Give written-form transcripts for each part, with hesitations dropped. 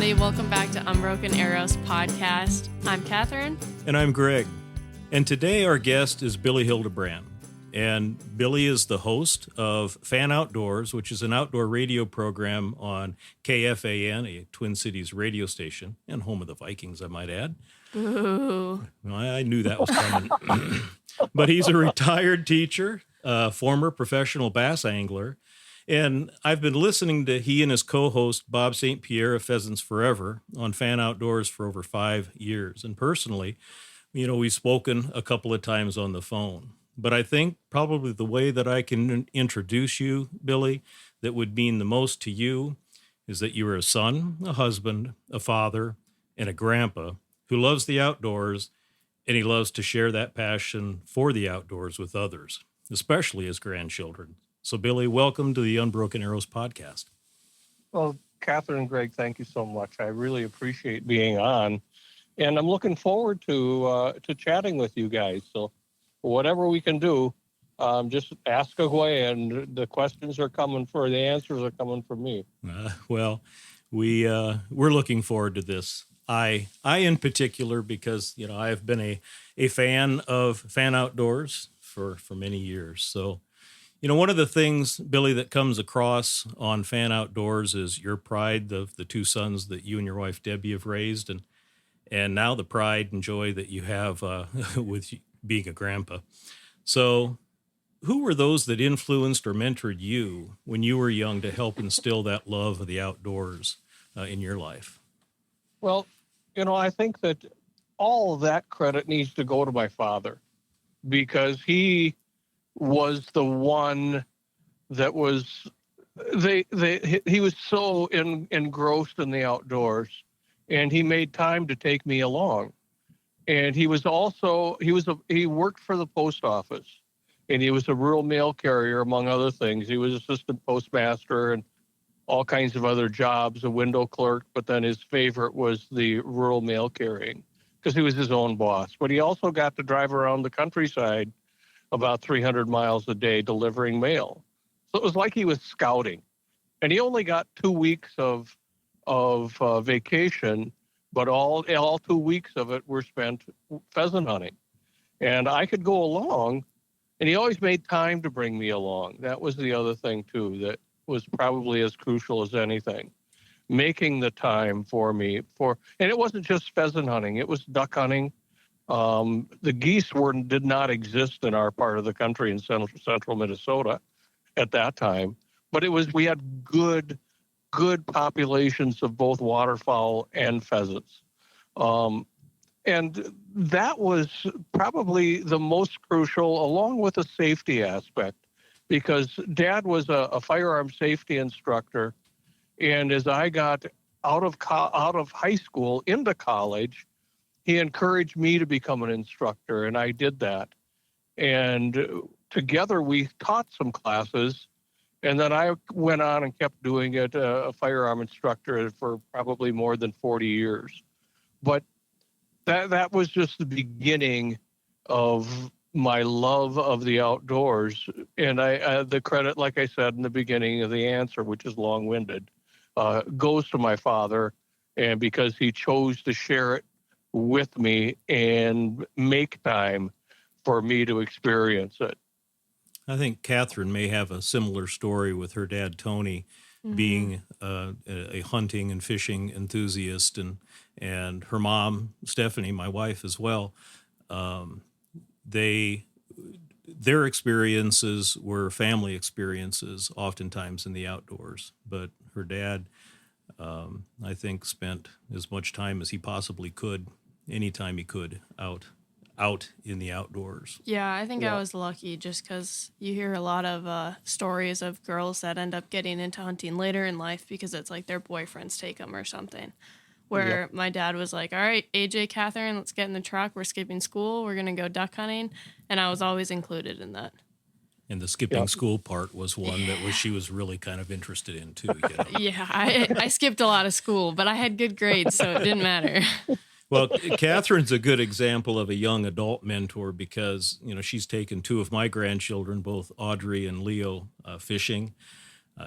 everybody. Welcome back to Unbroken Arrows podcast. I'm Catherine. And I'm Greg. And today our guest is Billy Hildebrand. And Billy is the host of FAN Outdoors, which is an outdoor radio program on KFAN, a Twin Cities radio station, and home of the Vikings, I might add. Ooh. I knew that was coming. But he's a retired teacher, former professional bass angler. And I've been listening to he and his co-host, Bob St. Pierre of Pheasants Forever, on FAN Outdoors for over 5 years. And personally, we've spoken a couple of times on the phone. But I think probably the way that I can introduce you, Billy, that would mean the most to you is that you are a son, a husband, a father, and a grandpa who loves the outdoors, and he loves to share that passion for the outdoors with others, especially his grandchildren. So, Billy, welcome to the Unbroken Arrows podcast. Well, Catherine and Greg, thank you so much. I really appreciate being on, and I'm looking forward to chatting with you guys. So, whatever we can do, just ask away, and the questions are coming the answers are coming from me. Well, we're looking forward to this. I in particular, because I have been a fan of FAN Outdoors for many years. So. One of the things, Billy, that comes across on FAN Outdoors is your pride of the two sons that you and your wife, Debbie, have raised, and now the pride and joy that you have with being a grandpa. So who were those that influenced or mentored you when you were young to help instill that love of the outdoors in your life? Well, I think that all of that credit needs to go to my father, because he was the one that was he was so engrossed in the outdoors, and he made time to take me along. And he was also he worked for the post office, and he was a rural mail carrier, among other things. He was assistant postmaster and all kinds of other jobs, a window clerk, but then his favorite was the rural mail carrying because he was his own boss. But he also got to drive around the countryside about 300 miles a day delivering mail. So it was like he was scouting. And he only got 2 weeks of vacation, but all 2 weeks of it were spent pheasant hunting. And I could go along, and he always made time to bring me along. That was the other thing, too, that was probably as crucial as anything. Making the time for me and it wasn't just pheasant hunting, it was duck hunting. The geese did not exist in our part of the country in central Minnesota at that time, but we had good populations of both waterfowl and pheasants. And that was probably the most crucial, along with the safety aspect, because Dad was a firearm safety instructor. And as I got out of high school into college, he encouraged me to become an instructor, and I did that. And together we taught some classes, and then I went on and kept doing it, a firearm instructor for probably more than 40 years. But that was just the beginning of my love of the outdoors. And the credit, like I said in the beginning of the answer, which is long-winded, goes to my father, and because he chose to share it with me and make time for me to experience it. I think Catherine may have a similar story with her dad, Tony, being a hunting and fishing enthusiast, and her mom, Stephanie, my wife as well. Their experiences were family experiences, oftentimes in the outdoors. But her dad, I think, spent as much time as he possibly could, anytime he could, out in the outdoors. Yeah, I think I was lucky just because you hear a lot of stories of girls that end up getting into hunting later in life because it's like their boyfriends take them or something. Where my dad was like, all right, AJ, Catherine, let's get in the truck. We're skipping school. We're going to go duck hunting. And I was always included in that. And the skipping school part was one that she was really kind of interested in, too. Yeah, I skipped a lot of school, but I had good grades, so it didn't matter. Well, Catherine's a good example of a young adult mentor because, she's taken two of my grandchildren, both Audrey and Leo, fishing.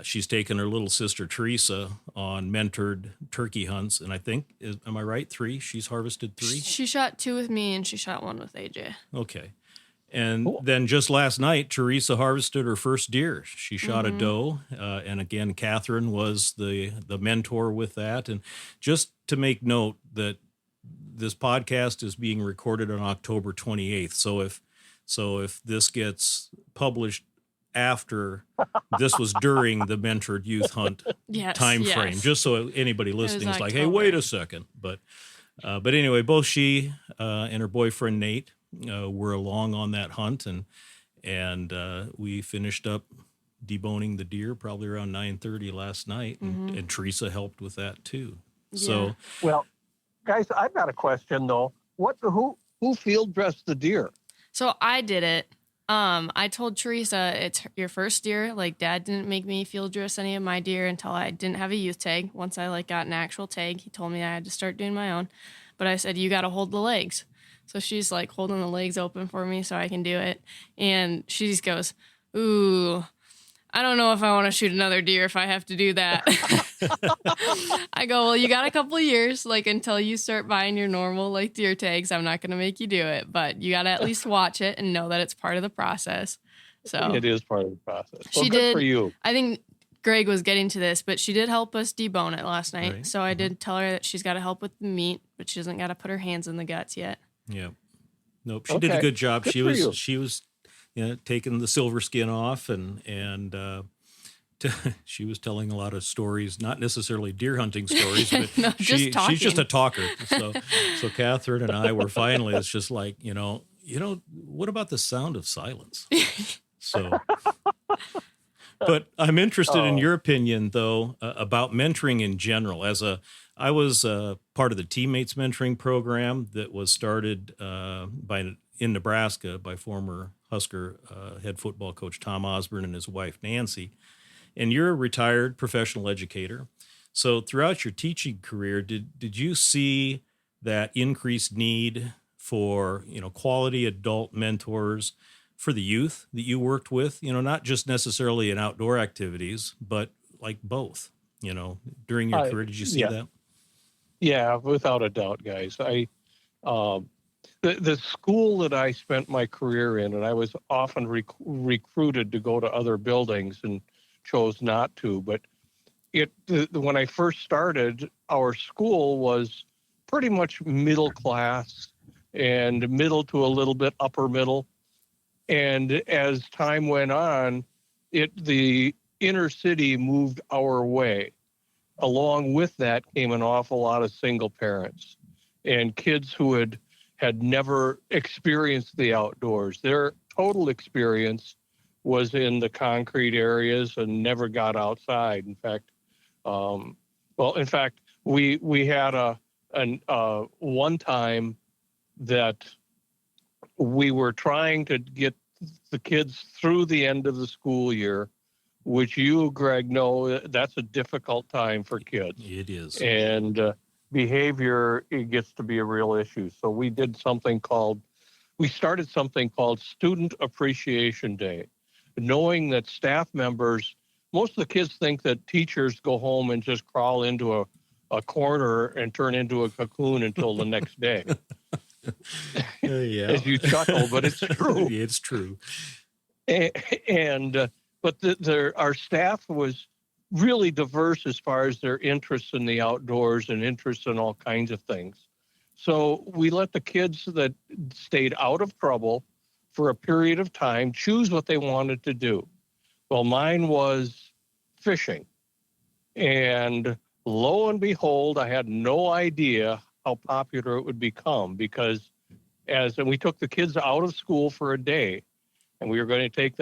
She's taken her little sister Teresa on mentored turkey hunts, and I think, am I right? 3? She's harvested 3. She shot 2 with me, and she shot 1 with AJ. Okay. And Cool. then just last night, Teresa harvested her first deer. She shot a doe. And again, Catherine was the mentor with that. And just to make note that this podcast is being recorded on October 28th. So if this gets published after, this was during the mentored youth hunt time frame, just so anybody listening is like, hey, wait a second. But anyway, both she and her boyfriend Nate were along on that hunt, and we finished up deboning the deer probably around 9:30 last night, and Teresa helped with that too. Yeah. So, Well, guys, I've got a question though. Who field dressed the deer? So I did it. I told Teresa, it's your first deer. Like, Dad didn't make me field dress any of my deer until I didn't have a youth tag. Once I got an actual tag, he told me I had to start doing my own. But I said, you got to hold the legs. So she's holding the legs open for me so I can do it. And she just goes, ooh, I don't know if I want to shoot another deer if I have to do that. I go, well, you got a couple of years, until you start buying your normal, deer tags. I'm not going to make you do it, but you got to at least watch it and know that it's part of the process. So It is part of the process. Well, she good did. for you. I think Greg was getting to this, but she did help us debone it last night. Right. So I did tell her that she's got to help with the meat, but she doesn't got to put her hands in the guts yet. yeah. Nope. She did a good job. Good She for was you. she was taking the silver skin off and she was telling a lot of stories, not necessarily deer hunting stories, but No, just talking. she's just a talker. So Catherine and I were finally, it's just like, what about the sound of silence? So, but I'm interested in your opinion though, about mentoring in general. I was part of the teammates mentoring program that was started in Nebraska by former Husker head football coach Tom Osborne and his wife Nancy. And you're a retired professional educator. So throughout your teaching career, did you see that increased need for, quality adult mentors for the youth that you worked with, not just necessarily in outdoor activities, but both, during your career? Did you see that? Yeah, without a doubt, guys. The school that I spent my career in, and I was often recruited to go to other buildings and chose not to, but when I first started, our school was pretty much middle class and middle to a little bit upper middle. And as time went on, the inner city moved our way. Along with that came an awful lot of single parents and kids who had never experienced the outdoors. Their total experience was in the concrete areas and never got outside. In fact, we had one time that we were trying to get the kids through the end of the school year, which you, Greg, know that's a difficult time for kids. It is. And behavior, it gets to be a real issue. So we started something called Student Appreciation Day, knowing that staff members, most of the kids think that teachers go home and just crawl into a corner and turn into a cocoon until the next day. Yeah. As you chuckle, but it's true. It's true. But our staff was really diverse as far as their interests in the outdoors and interests in all kinds of things. So we let the kids that stayed out of trouble for a period of time choose what they wanted to do. Well, mine was fishing. And lo and behold, I had no idea how popular it would become because and we took the kids out of school for a day and we took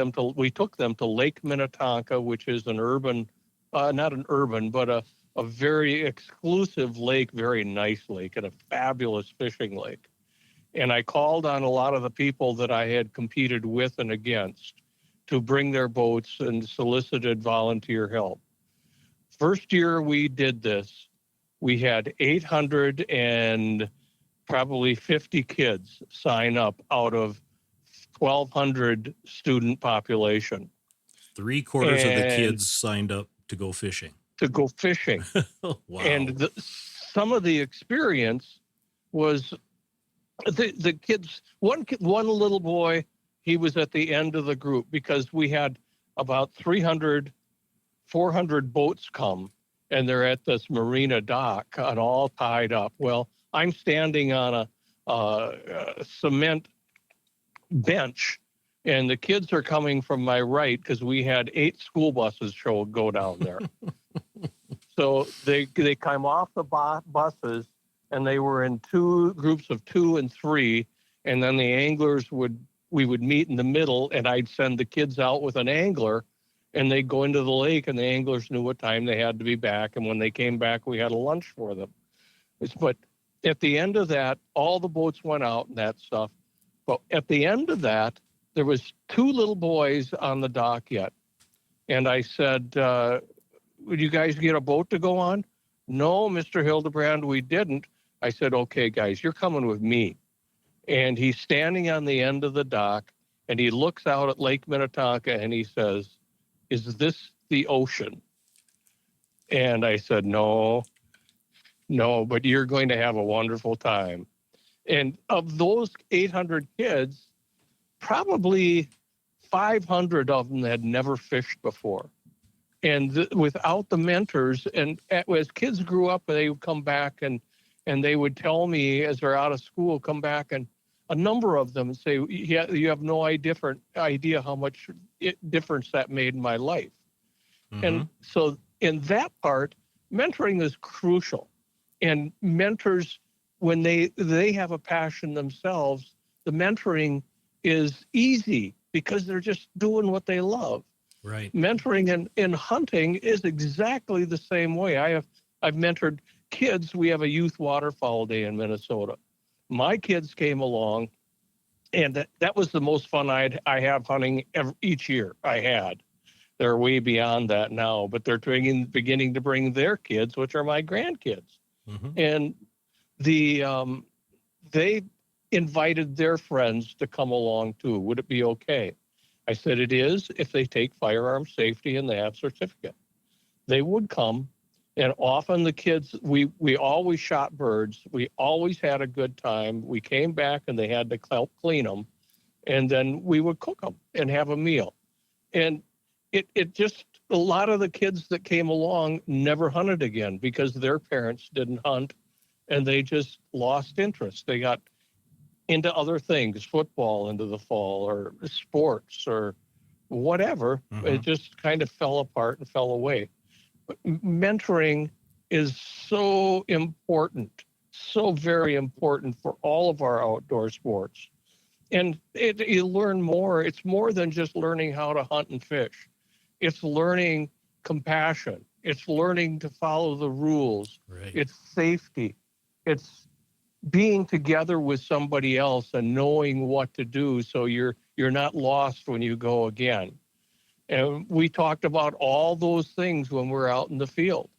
them to Lake Minnetonka, which is an urban, not an urban, but a very exclusive lake, very nice lake and a fabulous fishing lake. And I called on a lot of the people that I had competed with and against to bring their boats and solicited volunteer help. First year we did this, we had 800 and probably 50 kids sign up out of 1,200 student population. 3/4 of the kids signed up to go fishing. Wow. And some of the experience was the kids, one little boy, he was at the end of the group because we had about 300, 400 boats come, and they're at this marina dock and all tied up. Well, I'm standing on a cement bench, and the kids are coming from my right because we had 8 school buses go down there. So they come off the buses, and they were in 2 groups of 2 and 3, and then the anglers we would meet in the middle, and I'd send the kids out with an angler, and they'd go into the lake, and the anglers knew what time they had to be back, and when they came back, we had a lunch for them. But at the end of that, all the boats went out and that stuff. But at the end of that, there was 2 little boys on the dock yet, and I said, would you guys get a boat to go on? No, Mr. Hildebrand, we didn't. I said, okay, guys, you're coming with me. And he's standing on the end of the dock, and he looks out at Lake Minnetonka, and he says, is this the ocean? And I said, no, but you're going to have a wonderful time. And of those 800 kids, probably 500 of them had never fished before. And without the mentors, and as kids grew up, they would come back and they would tell me as they're out of school, come back, and a number of them say, yeah, you have no idea how much difference that made in my life. Mm-hmm. And so in that part, mentoring is crucial. And mentors, when they have a passion themselves, the mentoring is easy because they're just doing what they love. Right. Mentoring in hunting is exactly the same way. I've mentored kids. We have a youth waterfowl day in Minnesota. My kids came along, and that was the most fun I have hunting each year. I had. They're way beyond that now, but they're beginning to bring their kids, which are my grandkids. Mm-hmm. And they invited their friends to come along too. Would it be okay? I said it is if they take firearm safety and they have certificate. They would come, and often the kids, we always shot birds. We always had a good time. We came back and they had to help clean them, and then we would cook them and have a meal. And it just, a lot of the kids that came along never hunted again because their parents didn't hunt, and they just lost interest. They got into other things, football into the fall or sports or whatever. Mm-hmm. It just kind of fell apart and fell away. But mentoring is so important, so very important for all of our outdoor sports. And you learn more. It's more than just learning how to hunt and fish. It's learning compassion. It's learning to follow the rules. Right. It's safety. It's being together with somebody else and knowing what to do so you're not lost when you go again. And we talked about all those things when we're out in the field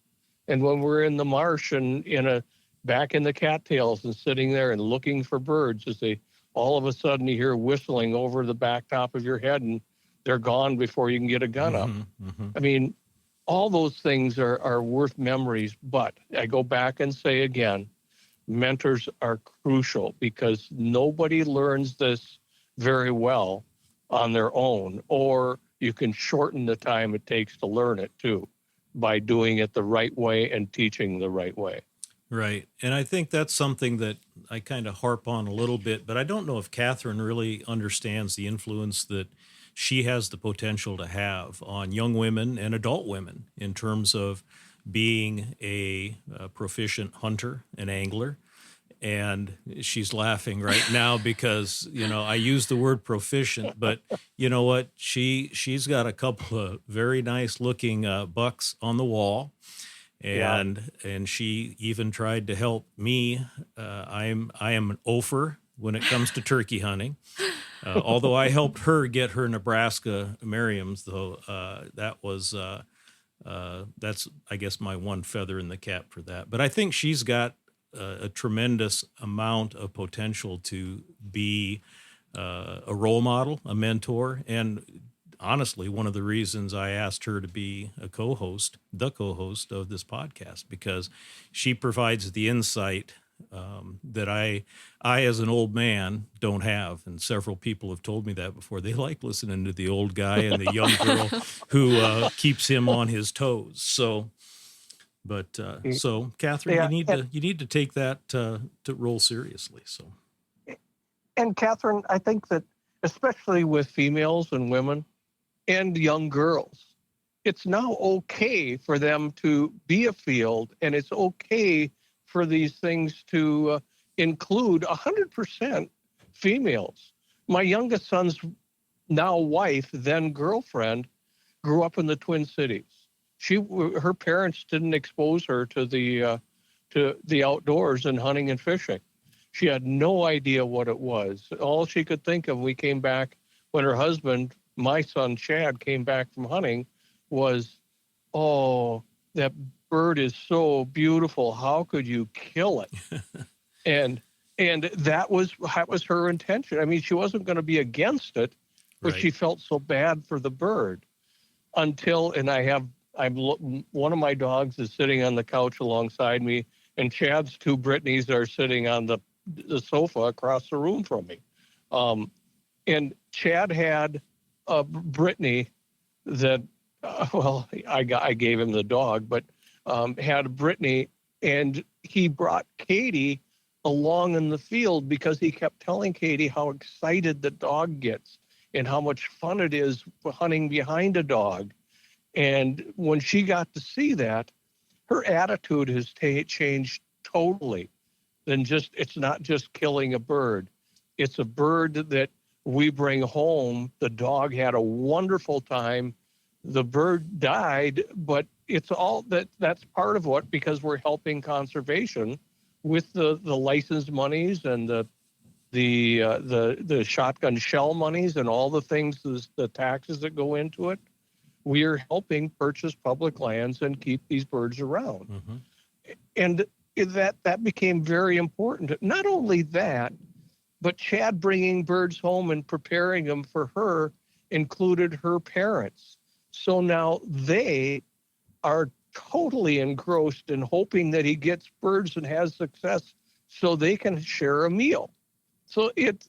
and when we're in the marsh and back in the cattails and sitting there and looking for birds as they all of a sudden you hear whistling over the back top of your head and they're gone before you can get a gun up. Mm-hmm. I mean, all those things are worth memories, but I go back and say again, mentors are crucial because nobody learns this very well on their own, or you can shorten the time it takes to learn it too by doing it the right way and teaching the right way. Right. And I think that's something that I kind of harp on a little bit, but I don't know if Catherine really understands the influence that she has the potential to have on young women and adult women in terms of being a proficient hunter and angler. And she's laughing right now because, I use the word proficient, but you know what? She's got a couple of very nice looking bucks on the wall. And she even tried to help me. I am an ofer when it comes to turkey hunting. Although I helped her get her Nebraska Merriams, though, that's, I guess, my one feather in the cap for that. But I think she's got a tremendous amount of potential to be a role model, a mentor. And honestly one of the reasons I asked her to be the co-host of this podcast, because she provides the insight that I as an old man don't have. And several people have told me that before. They like listening to the old guy and the young girl who keeps him on his toes. So, but so Catherine, Yeah, you need to take that to roll seriously. So, and Catherine, I think that especially with females and women and young girls, it's now okay for them to be afield, and it's okay for these things to include 100% females. My youngest son's now wife, then girlfriend, grew up in the Twin Cities. Her parents didn't expose her to the outdoors and hunting and fishing. She had no idea what it was. All she could think of, we came back when her husband, my son Chad, came back from hunting, was, oh, that bird is so beautiful. How could you kill it? and that was her intention. I mean, she wasn't going to be against it, but she felt so bad for the bird until, and one of my dogs is sitting on the couch alongside me, and Chad's two Britneys are sitting on the sofa across the room from me. And Chad had a Brittany that, I gave him the dog, but had a Brittany, and he brought Katie along in the field because he kept telling Katie how excited the dog gets and how much fun it is hunting behind a dog. And when she got to see that, her attitude has changed totally. It's not just killing a bird. It's a bird that we bring home. The dog had a wonderful time. The bird died, but it's all that's part of what, because we're helping conservation with the license monies and the shotgun shell monies and all the things, the taxes that go into it. We are helping purchase public lands and keep these birds around. Mm-hmm. And that became very important. Not only that, but Chad bringing birds home and preparing them for her included her parents. So now they are totally engrossed in hoping that he gets birds and has success so they can share a meal. So it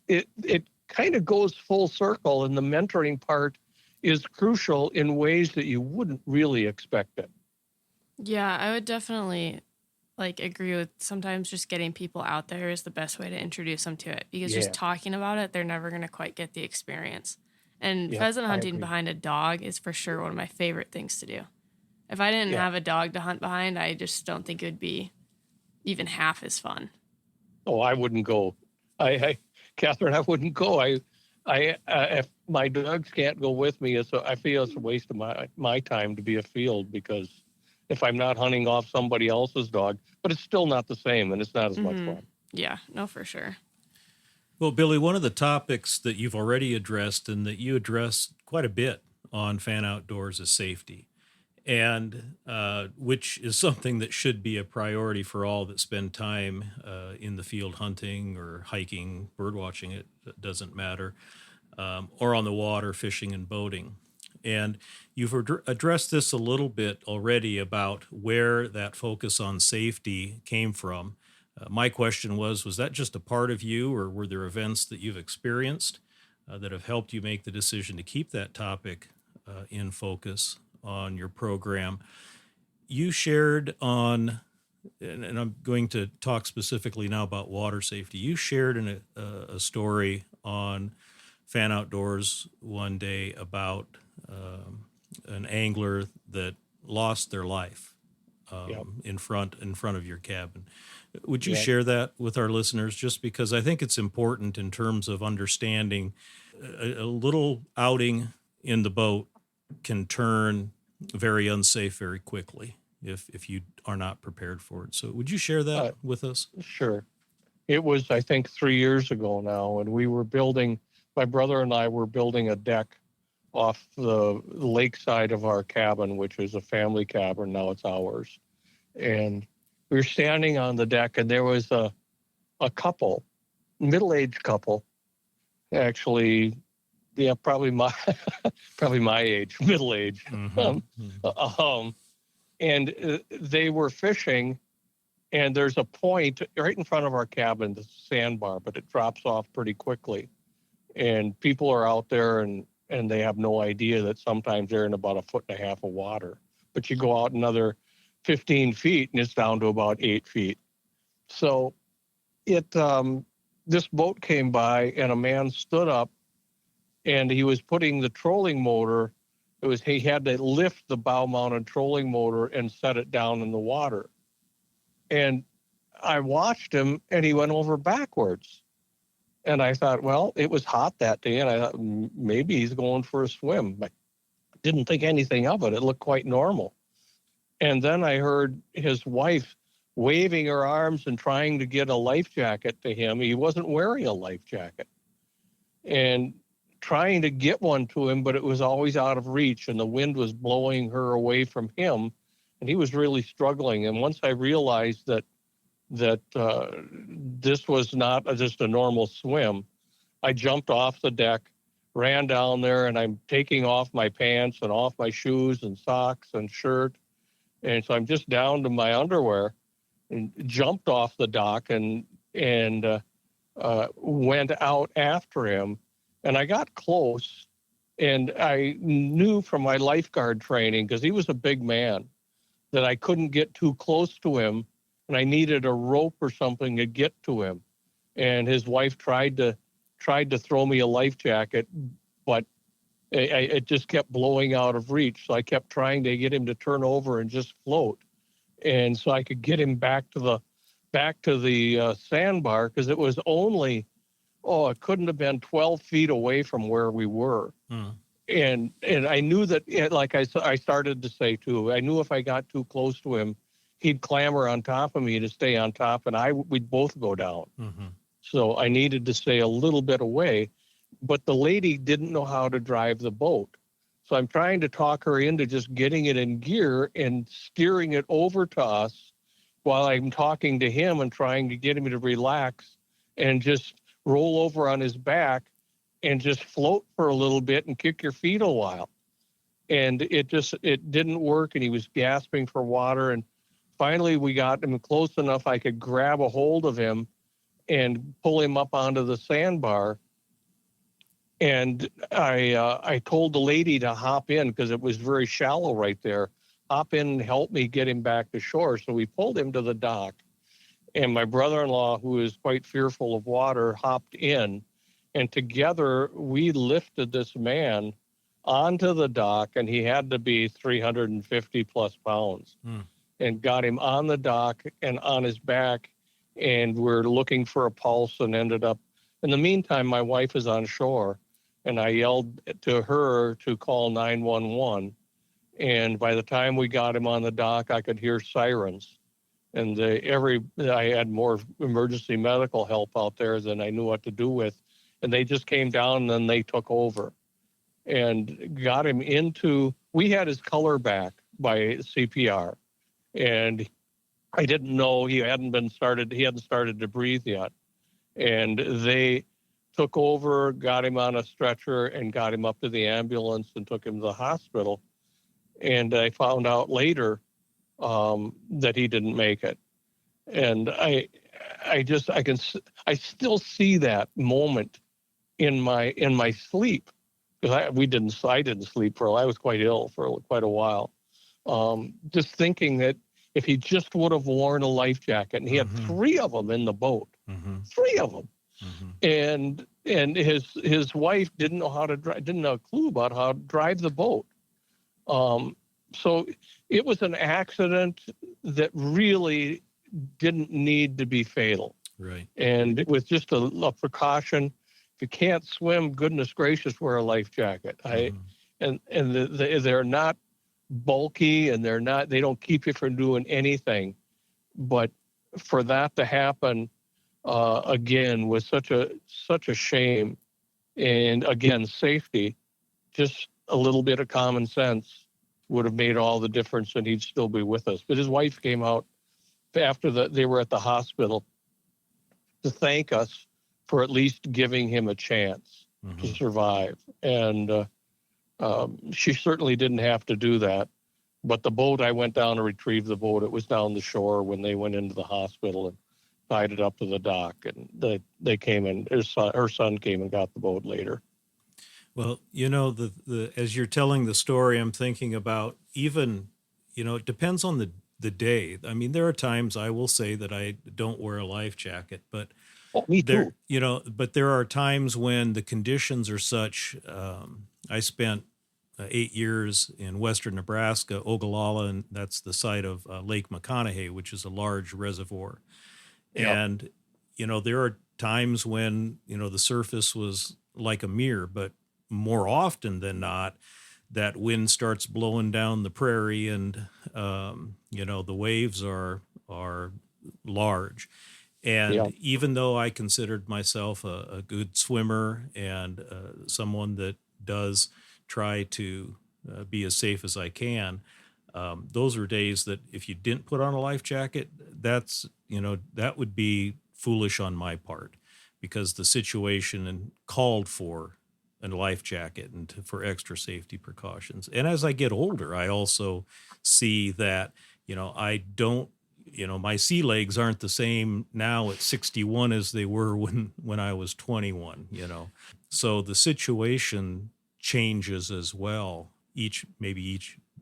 kind of goes full circle, and the mentoring part is crucial in ways that you wouldn't really expect it. Yeah, I would definitely agree with sometimes just getting people out there is the best way to introduce them to it, because just talking about it, they're never going to quite get the experience. And pheasant hunting behind a dog is for sure one of my favorite things to do. If I didn't have a dog to hunt behind, I just don't think it would be even half as fun. Oh, I wouldn't go. Catherine, I wouldn't go. If my dogs can't go with me, I feel it's a waste of my time to be afield, because if I'm not hunting off somebody else's dog, but it's still not the same, and it's not as much fun. Yeah, no, for sure. Well, Billy, one of the topics that you've already addressed and that you address quite a bit on FAN Outdoors is safety, and which is something that should be a priority for all that spend time in the field hunting or hiking, bird watching, it doesn't matter, or on the water, fishing and boating. And you've addressed this a little bit already about where that focus on safety came from. My question was that just a part of you, or were there events that you've experienced that have helped you make the decision to keep that topic in focus on your program? You shared on, and I'm going to talk specifically now about water safety. You shared in a story on FAN Outdoors one day about an angler that lost their life in front of your cabin. Would you share that with our listeners? Just because I think it's important in terms of understanding a little outing in the boat can turn very unsafe very quickly if you are not prepared for it. So would you share that with us? Sure. It was, I think, 3 years ago now, and my brother and I were building a deck off the lakeside of our cabin, which is a family cabin. Now it's ours. And we were standing on the deck, and there was a couple, middle-aged couple, actually Yeah, probably my probably my age, middle age. And they were fishing, and there's a point right in front of our cabin, the sandbar, but it drops off pretty quickly. And people are out there, and they have no idea that sometimes they're in about 1.5 feet of water. But you go out another 15 feet, and it's down to about 8 feet. So this boat came by, and a man stood up, and he was putting the trolling motor. He had to lift the bow-mounted trolling motor and set it down in the water. And I watched him, and he went over backwards. And I thought, well, it was hot that day, and I thought maybe he's going for a swim. I didn't think anything of it. It looked quite normal. And then I heard his wife waving her arms and trying to get a life jacket to him. He wasn't wearing a life jacket. And trying to get one to him, but it was always out of reach, and the wind was blowing her away from him, and he was really struggling. And once I realized that this was not just a normal swim, I jumped off the deck, ran down there, and I'm taking off my pants and off my shoes and socks and shirt. And so I'm just down to my underwear, and jumped off the dock and went out after him. And I got close, and I knew from my lifeguard training, because he was a big man, that I couldn't get too close to him, and I needed a rope or something to get to him. And his wife tried to throw me a life jacket, but it just kept blowing out of reach. So I kept trying to get him to turn over and just float, and so I could get him back to the sandbar, because it was only, it couldn't have been 12 feet away from where we were. And I knew that, like I started to say too, I knew if I got too close to him, he'd clamber on top of me to stay on top, and we'd both go down. So I needed to stay a little bit away, but the lady didn't know how to drive the boat. So I'm trying to talk her into just getting it in gear and steering it over to us while I'm talking to him and trying to get him to relax and just roll over on his back and just float for a little bit and kick your feet a while. And it didn't work, and he was gasping for water. And finally we got him close enough I could grab a hold of him and pull him up onto the sandbar. And I told the lady to hop in, because it was very shallow right there. Hop in and help me get him back to shore. So we pulled him to the dock. And my brother-in-law, who is quite fearful of water, hopped in. And together we lifted this man onto the dock, and he had to be 350 plus pounds, and got him on the dock and on his back. And we're looking for a pulse, and ended up, in the meantime, my wife is on shore, and I yelled to her to call 911. And by the time we got him on the dock, I could hear sirens. And I had more emergency medical help out there than I knew what to do with. And they just came down, and then they took over and got him we had his color back by CPR. And I didn't know he hadn't started to breathe yet. And they took over, got him on a stretcher, and got him up to the ambulance and took him to the hospital. And I found out later that he didn't make it. And I still see that moment in my sleep, because I didn't sleep I was quite ill for quite a while. Just thinking that if he just would have worn a life jacket, and he had 3 of them in the boat, 3 of them. And his wife didn't know a clue about how to drive the boat. So it was an accident that really didn't need to be fatal. Right. And with just a precaution, if you can't swim, goodness gracious, wear a life jacket. They're not bulky, and they don't keep you from doing anything. But for that to happen again was such a shame. And again, safety, just a little bit of common sense would have made all the difference, and he'd still be with us. But his wife came out after they were at the hospital to thank us for at least giving him a chance. to survive. And she certainly didn't have to do that. But the boat, I went down to retrieve the boat. It was down the shore when they went into the hospital and tied it up to the dock. And they came in, her son came and got the boat later. Well, you know, the as you're telling the story, I'm thinking about even, you know, it depends on the day. I mean, there are times I will say that I don't wear a life jacket, but Me too. you know, but there are times when the conditions are such. I spent 8 years in western Nebraska, Ogallala, and that's the site of Lake McConaughey, which is a large reservoir. Yep. And, you know, there are times when, you know, the surface was like a mirror, but more often than not, that wind starts blowing down the prairie and, you know, the waves are large. And Yep. even though I considered myself a good swimmer and someone that does try to be as safe as I can, those are days that if you didn't put on a life jacket, that's, you know, that would be foolish on my part because the situation called for a life jacket and for extra safety precautions. And as I get older, I also see that, you know, I don't, you know, my sea legs aren't the same now at 61 as they were when I was 21, you know. So the situation changes as well,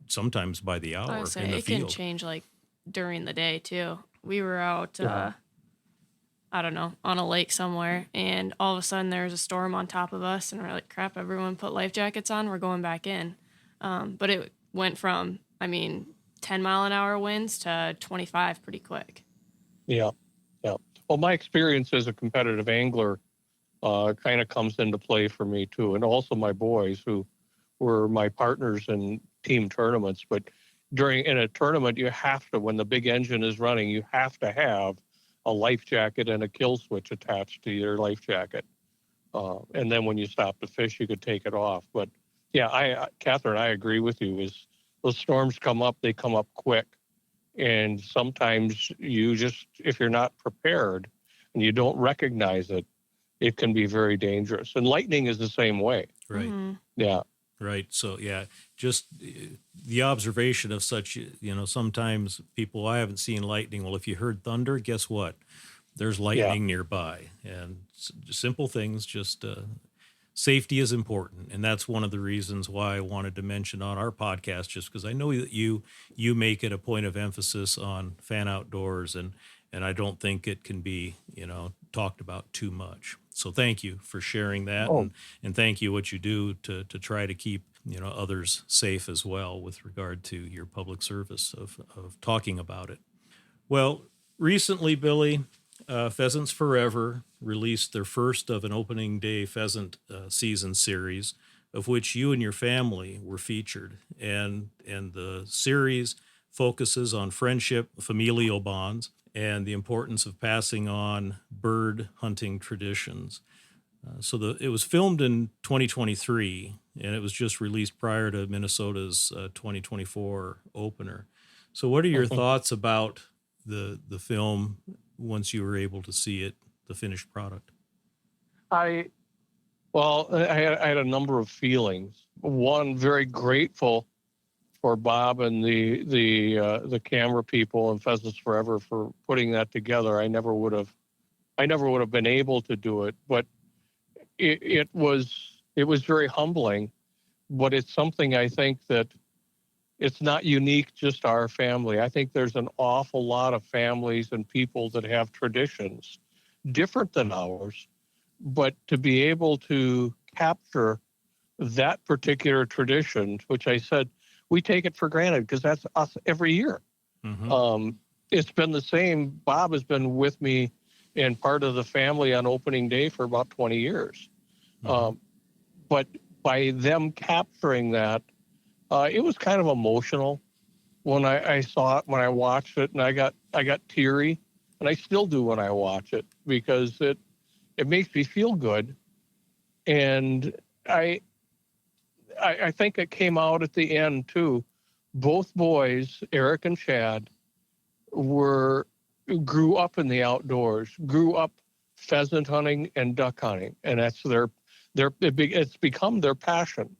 sometimes by the hour I say in the it field. can change like during the day too. We were out, I don't know, on a lake somewhere, and all of a sudden there was a storm on top of us, and we're like, crap, everyone put life jackets on, we're going back in. But it went from, 10-mile-an-hour winds to 25 pretty quick. Yeah. Well, my experience as a competitive angler kind of comes into play for me too, and also my boys who were my partners in team tournaments. But in a tournament, you have to, when the big engine is running, you have to have a life jacket and a kill switch attached to your life jacket. And then when you stop to fish, you could take it off. But yeah, Catherine, I agree with you. Is those storms come up, they come up quick. And sometimes if you're not prepared and you don't recognize it, it can be very dangerous. And lightning is the same way. Right. Mm-hmm. Yeah. Right. So, yeah, just the observation of such, you know, sometimes I haven't seen lightning. Well, if you heard thunder, guess what? There's lightning nearby. And simple things, just safety is important. And that's one of the reasons why I wanted to mention on our podcast, just because I know that you make it a point of emphasis on FAN Outdoors, and I don't think it can be, you know, talked about too much. So thank you for sharing that, and thank you what you do to try to keep, you know, others safe as well with regard to your public service of talking about it. Well, recently, Billy, Pheasants Forever released their first of an opening day pheasant season series, of which you and your family were featured, and the series focuses on friendship, familial bonds, and the importance of passing on bird hunting traditions. It was filmed in 2023, and it was just released prior to Minnesota's 2024 opener. So what are your thoughts about the film once you were able to see it, the finished product? I had a number of feelings. One, very grateful for Bob and the camera people and Pheasants Forever for putting that together. I never would have been able to do it, but it was very humbling. But it's something I think that it's not unique just to our family. I think there's an awful lot of families and people that have traditions different than ours, but to be able to capture that particular tradition, which I said, we take it for granted because that's us every year. Mm-hmm. It's been the same. Bob has been with me and part of the family on opening day for about 20 years. Mm-hmm. But by them capturing that, it was kind of emotional when I saw it, when I watched it, and I got teary, and I still do when I watch it because it makes me feel good. And I think it came out at the end too. Both boys, Eric and Chad, grew up in the outdoors, grew up pheasant hunting and duck hunting, and that's It's become their passion.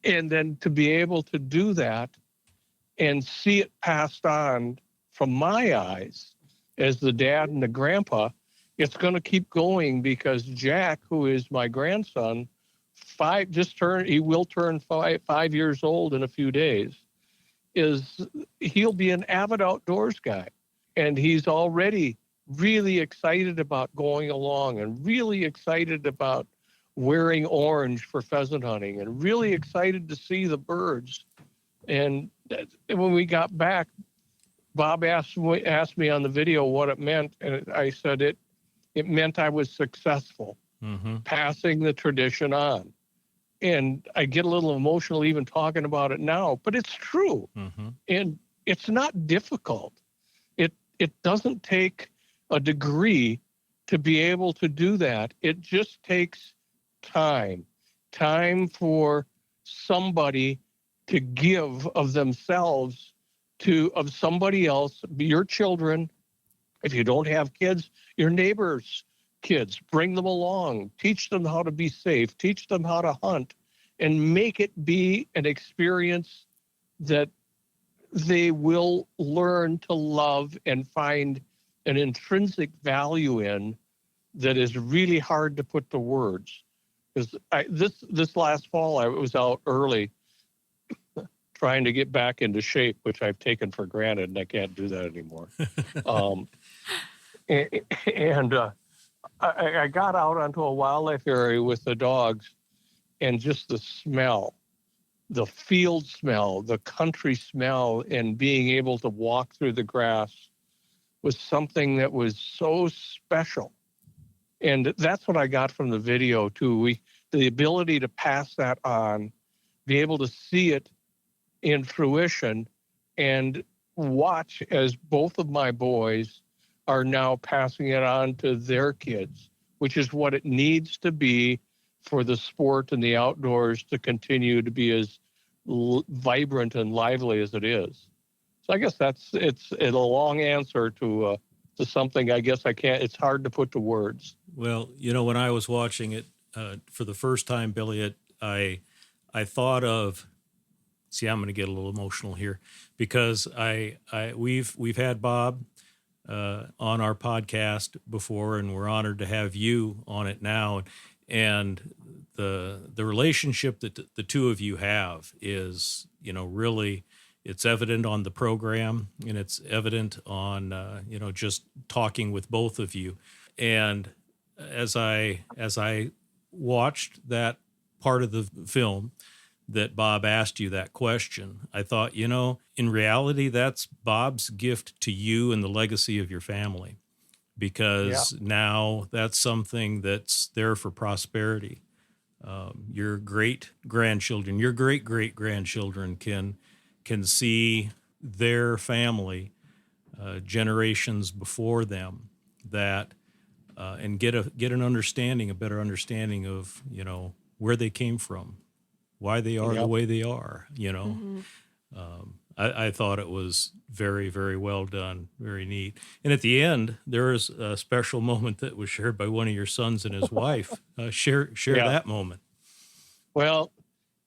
And then to be able to do that and see it passed on from my eyes as the dad and the grandpa, it's going to keep going, because Jack, who is my grandson, he will turn 5 years old in a few days, he'll be an avid outdoors guy. And he's already really excited about going along, and really excited about wearing orange for pheasant hunting, and really excited to see the birds. And when we got back, Bob asked me on the video what it meant, and I said it meant I was successful, passing the tradition on. And I get a little emotional even talking about it now, but it's true. And it's not difficult. It doesn't take a degree to be able to do that. It just takes time for somebody to give of themselves of somebody else, your children. If you don't have kids, your neighbors' kids, bring them along, teach them how to be safe, teach them how to hunt, and make it be an experience that they will learn to love and find an intrinsic value in, that is really hard to put to words. Because this last fall, I was out early trying to get back into shape, which I've taken for granted, and I can't do that anymore. I got out onto a wildlife area with the dogs, and just the smell, the field smell, the country smell, and being able to walk through the grass was something that was so special. And that's what I got from the video too. The ability to pass that on, be able to see it in fruition, and watch as both of my boys are now passing it on to their kids, which is what it needs to be for the sport and the outdoors to continue to be as vibrant and lively as it is. So I guess it's a long answer to something I guess it's hard to put to words. Well, when I was watching it for the first time, Billy, I thought of, I'm going to get a little emotional here, because we've had Bob on our podcast before, and we're honored to have you on it now. And the relationship that the two of you have is, really, it's evident on the program, and it's evident on, just talking with both of you. And as I watched that part of the film that Bob asked you that question, I thought, in reality, that's Bob's gift to you and the legacy of your family, because now that's something that's there for prosperity. Your great-grandchildren, your great-great-grandchildren can see their family generations before them that and get a better understanding of where they came from, why they are the way they are. I thought it was very, very well done, very neat. And at the end, there is a special moment that was shared by one of your sons and his wife. Share that moment. Well,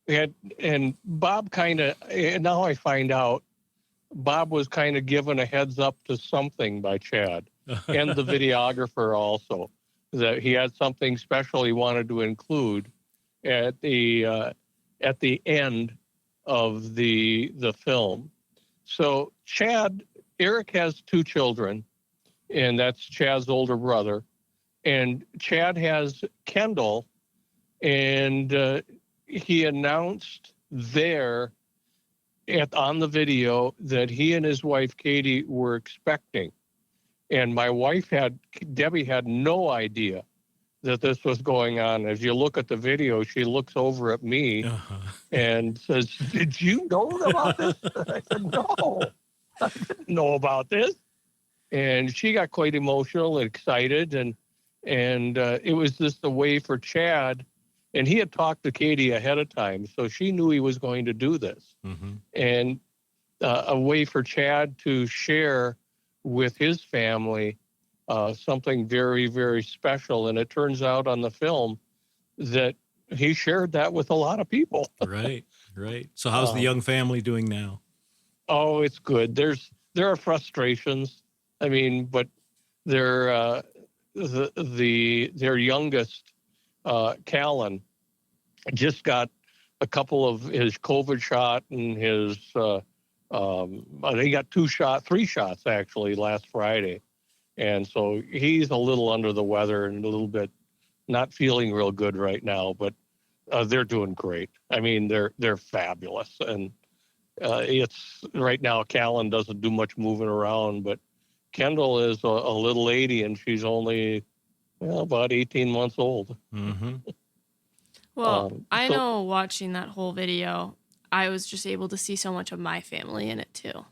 and Bob now I find out, Bob was kind of given a heads up to something by Chad and the videographer also, that he had something special he wanted to include at the end of the film. So Eric has two children, and that's Chad's older brother. And Chad has Kendall, and he announced there on the video that he and his wife, Katie, were expecting. And my wife Debbie had no idea that this was going on. As you look at the video, she looks over at me and says, "Did you know about this?" I said, "No, I didn't know about this." And she got quite emotional and excited. And it was just a way for Chad, and he had talked to Katie ahead of time, so she knew he was going to do this. And a way for Chad to share with his family something very, very special. And it turns out on the film that he shared that with a lot of people. Right. So how's the young family doing now? Oh, it's good. There are frustrations. I mean, but their their youngest, Callan, just got a couple of his COVID shot and his he got 3 shots actually last Friday, and so he's a little under the weather and a little bit not feeling real good right now. But they're doing great. I mean, they're fabulous, and it's right now. Callan doesn't do much moving around, but Kendall is a little lady, and she's only about 18 months old. Mm-hmm. Well, I know watching that whole video, I was just able to see so much of my family in it too.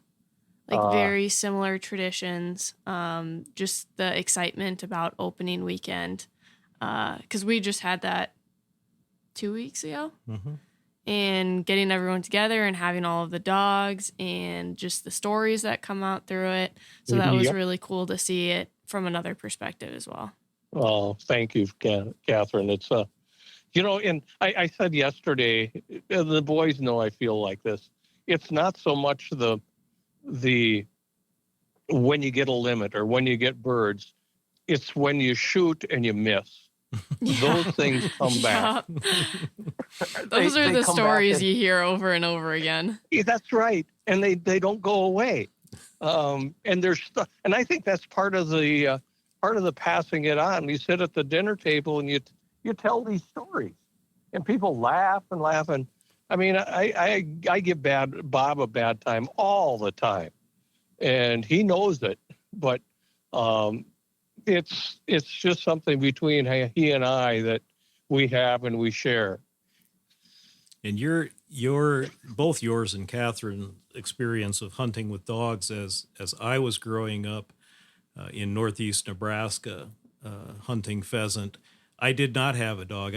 Like very similar traditions, just the excitement about opening weekend. Because we just had that 2 weeks ago. Mm-hmm. And getting everyone together and having all of the dogs and just the stories that come out through it. So that was really cool to see it from another perspective as well. Oh, thank you, Catherine. It's and I said yesterday, the boys know I feel like this. It's not so much the when you get a limit or when you get birds, it's when you shoot and you miss. Those things come back. Those are the stories you hear over and over again. Yeah, that's right, and they don't go away. And there's stuff, and I think that's part of the passing it on. You sit at the dinner table and you tell these stories, and people laugh and laugh. And I mean, I give Bob a bad time all the time, and he knows it. But it's just something between he and I that we have and we share. And your both yours and Catherine's experience of hunting with dogs as I was growing up in northeast Nebraska, hunting pheasant. I did not have a dog.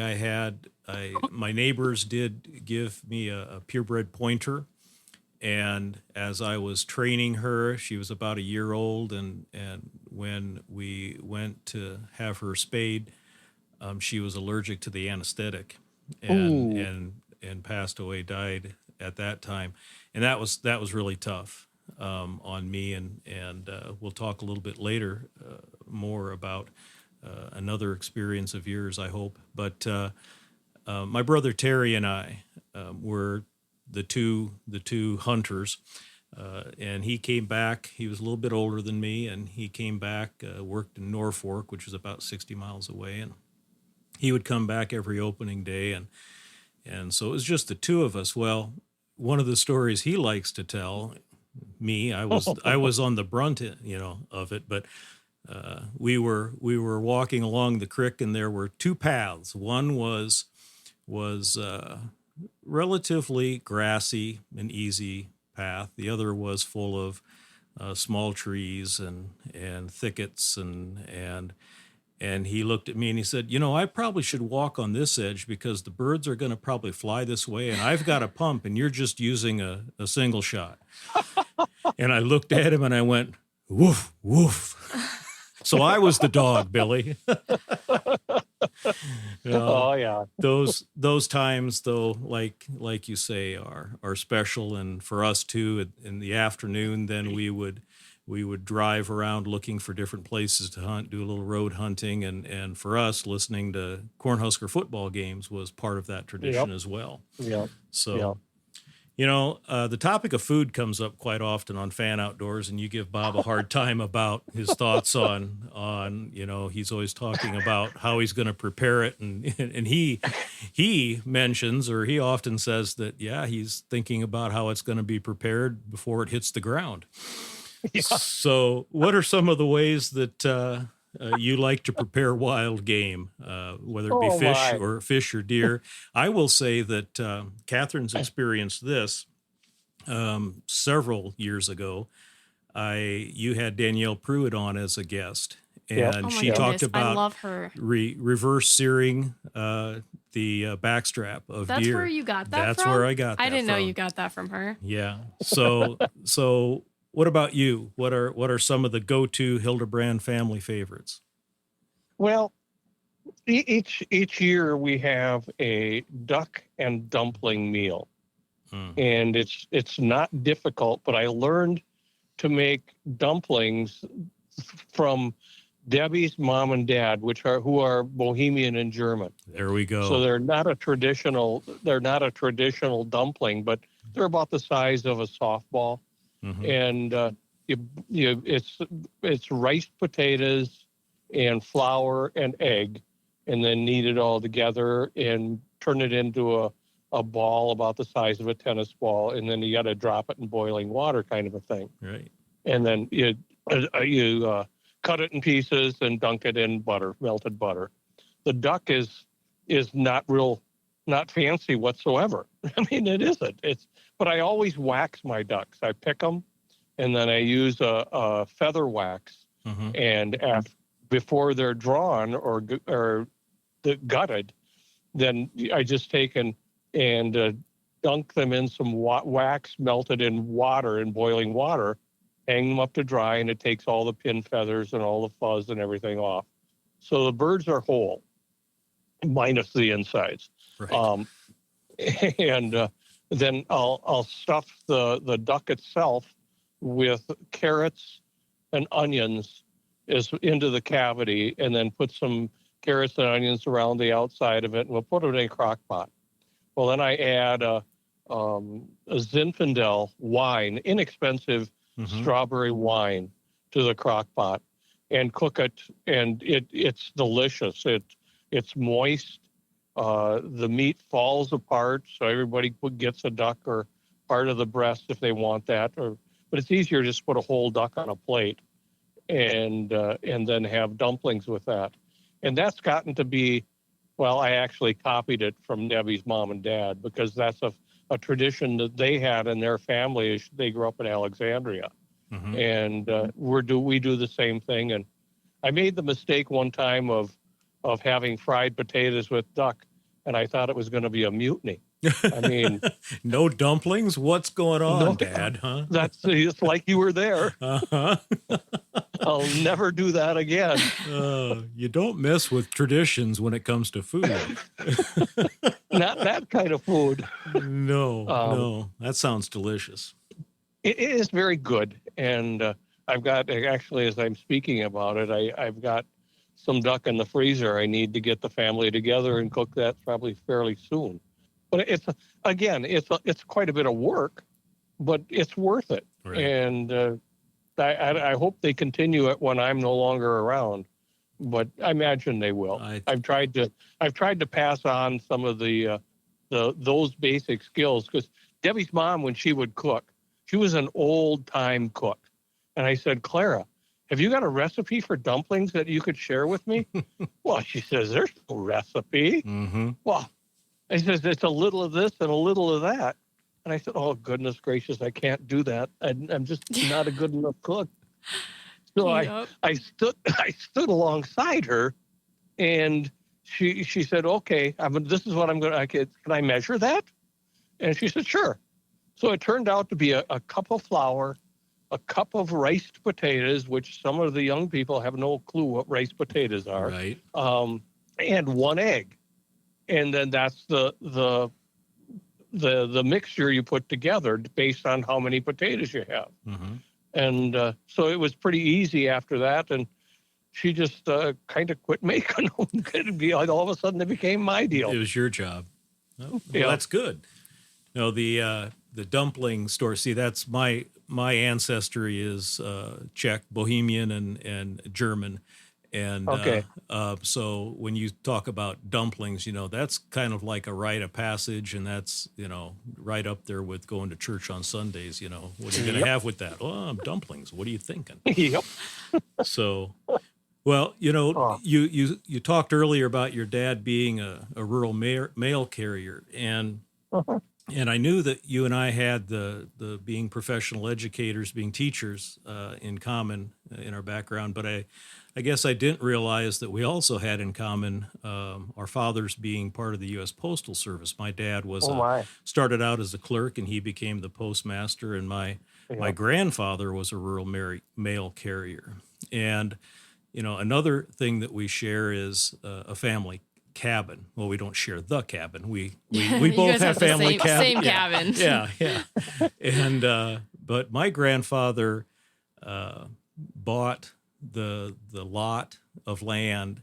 My neighbors did give me a purebred pointer, and as I was training her, she was about a year old, and when we went to have her spayed, she was allergic to the anesthetic, and passed away, died at that time, and that was really tough on me, and we'll talk a little bit later more about another experience of yours, I hope. But my brother Terry and I were the two hunters, and he came back. He was a little bit older than me, and he came back, worked in Norfolk, which was about 60 miles away, and he would come back every opening day, and so it was just the two of us. Well, one of the stories he likes to tell me, I was on the brunt, of it, but we were walking along the creek, and there were two paths. One was relatively grassy and easy path. The other was full of small trees and thickets, and he looked at me and he said, I probably should walk on this edge because the birds are going to probably fly this way, and I've got a pump, and you're just using a single shot. And I looked at him and I went, woof, woof. So I was the dog, Billy. Oh yeah. Those times, though, like you say, are special, and for us too. In the afternoon, then we would drive around looking for different places to hunt, do a little road hunting, and for us, listening to Cornhusker football games was part of that tradition as well. Yeah. So. The topic of food comes up quite often on Fan Outdoors, and you give Bob a hard time about his thoughts on he's always talking about how he's going to prepare it, and he mentions, or he often says that, he's thinking about how it's going to be prepared before it hits the ground. Yeah. So what are some of the ways that you like to prepare wild game, whether it be fish or deer? I will say that Catherine's experienced this several years ago. You had Danielle Pruitt on as a guest, and she talked about, I love her, reverse searing the backstrap of deer. That's where you got that from? That's where I got that I didn't from. know you got that from her. Yeah. So what about you? What are some of the go-to Hildebrand family favorites? Well, Each year we have a duck and dumpling meal, and it's not difficult. But I learned to make dumplings from Debbie's mom and dad, who are Bohemian and German. There we go. So they're not a traditional dumpling, but they're about the size of a softball. And it's riced potatoes and flour and egg, and then knead it all together and turn it into a ball about the size of a tennis ball, and then you got to drop it in boiling water, kind of a thing. Right. And then you cut it in pieces and dunk it in butter, melted butter. The duck is not fancy whatsoever. I mean, it isn't. But I always wax my ducks. I pick them, and then I use a feather wax. And before they're drawn or gutted, then I just take and dunk them in some wax melted in water, in boiling water, hang them up to dry, and it takes all the pin feathers and all the fuzz and everything off. So the birds are whole, minus the insides. Right. And then I'll stuff the duck itself with carrots and onions into the cavity, and then put some carrots and onions around the outside of it, and we'll put it in a crock pot. Well, then I add a Zinfandel wine, inexpensive strawberry wine, to the crock pot and cook it, and it's delicious. It's moist. The meat falls apart, so everybody gets a duck or part of the breast if they want that. But it's easier to just put a whole duck on a plate and then have dumplings with that. And that's gotten to be, well, I actually copied it from Debbie's mom and dad, because that's a tradition that they had in their family. They grew up in Alexandria. And we do the same thing. And I made the mistake one time of having fried potatoes with duck, and I thought it was going to be a mutiny. I mean, no dumplings? What's going on, Dad? Huh? It's like you were there. I'll never do that again. You don't mess with traditions when it comes to food. Not that kind of food. No, that sounds delicious. It is very good. And I've got, actually, as I'm speaking about it, I've got some duck in the freezer. I need to get the family together and cook that probably fairly soon. But it's quite a bit of work, but it's worth it. Right. And I hope they continue it when I'm no longer around, but I imagine they will. I've tried to pass on some of those basic skills, because Debbie's mom, when she would cook, she was an old time cook. And I said, Clara, have you got a recipe for dumplings that you could share with me? Well, she says, there's no recipe. Well, I says, it's a little of this and a little of that. And I said, oh, goodness gracious, I can't do that. I'm just not a good enough cook. So I stood alongside her, and she said, okay, this is what I'm going to, can I measure that? And she said, sure. So it turned out to be a cup of flour, a cup of riced potatoes, which some of the young people have no clue what riced potatoes are. Right. And one egg. And then that's the mixture you put together based on how many potatoes you have. And so it was pretty easy after that. And she just kind of quit making them. All of a sudden, it became my deal. It was your job. Well, that's good. No, the dumpling store. See, that's my ancestry is Czech, Bohemian, and German. And okay. So when you talk about dumplings, that's kind of like a rite of passage, and that's, right up there with going to church on Sundays. What are you going to have with that? Oh, dumplings. What are you thinking? Yep. So, well, you talked earlier about your dad being a rural mail carrier, and and I knew that you and I had the being professional educators, being teachers in common in our background, but I guess I didn't realize that we also had in common our fathers being part of the U.S. Postal Service. My dad was started out as a clerk, and he became the postmaster, and my grandfather was a rural mail carrier. And another thing that we share is a family cabin. Well, we don't share the cabin. We You both guys have the family same yeah, cabin. Yeah. And but my grandfather bought the lot of land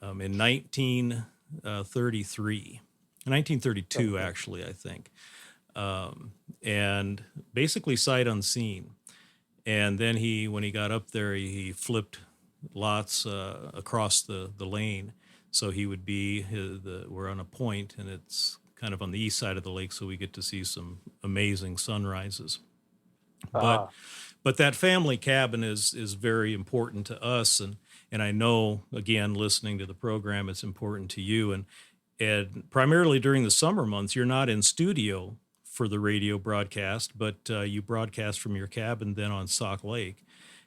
in 1932, actually, I think, and basically sight unseen. And then when he got up there, he flipped lots across the lane. So he would be, we're on a point, and it's kind of on the east side of the lake, so we get to see some amazing sunrises. But that family cabin is very important to us, and I know, again, listening to the program, it's important to you. And primarily during the summer months, you're not in studio for the radio broadcast, but you broadcast from your cabin then on Sauk Lake,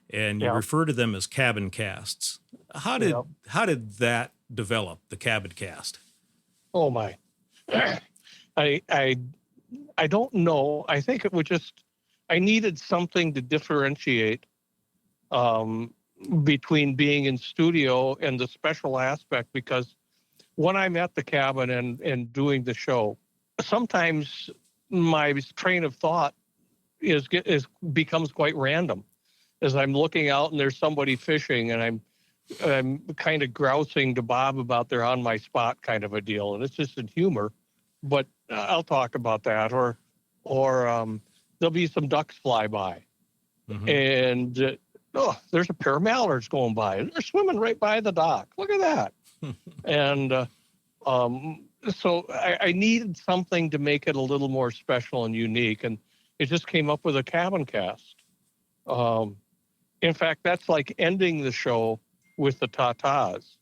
and you refer to them as cabin casts. How did that develop, the cabin cast? Oh my, I don't know. I think it was just I needed something to differentiate between being in studio and the special aspect, because when I'm at the cabin and doing the show, sometimes my train of thought becomes quite random as I'm looking out and there's somebody fishing, and I'm kind of grousing to Bob about they're on my spot kind of a deal, and it's just in humor, but I'll talk about that. Or there'll be some ducks fly by, and there's a pair of mallards going by, and they're swimming right by the dock. Look at that. And so I needed something to make it a little more special and unique, and it just came up with a cabin cast. In fact, that's like ending the show with the tatas.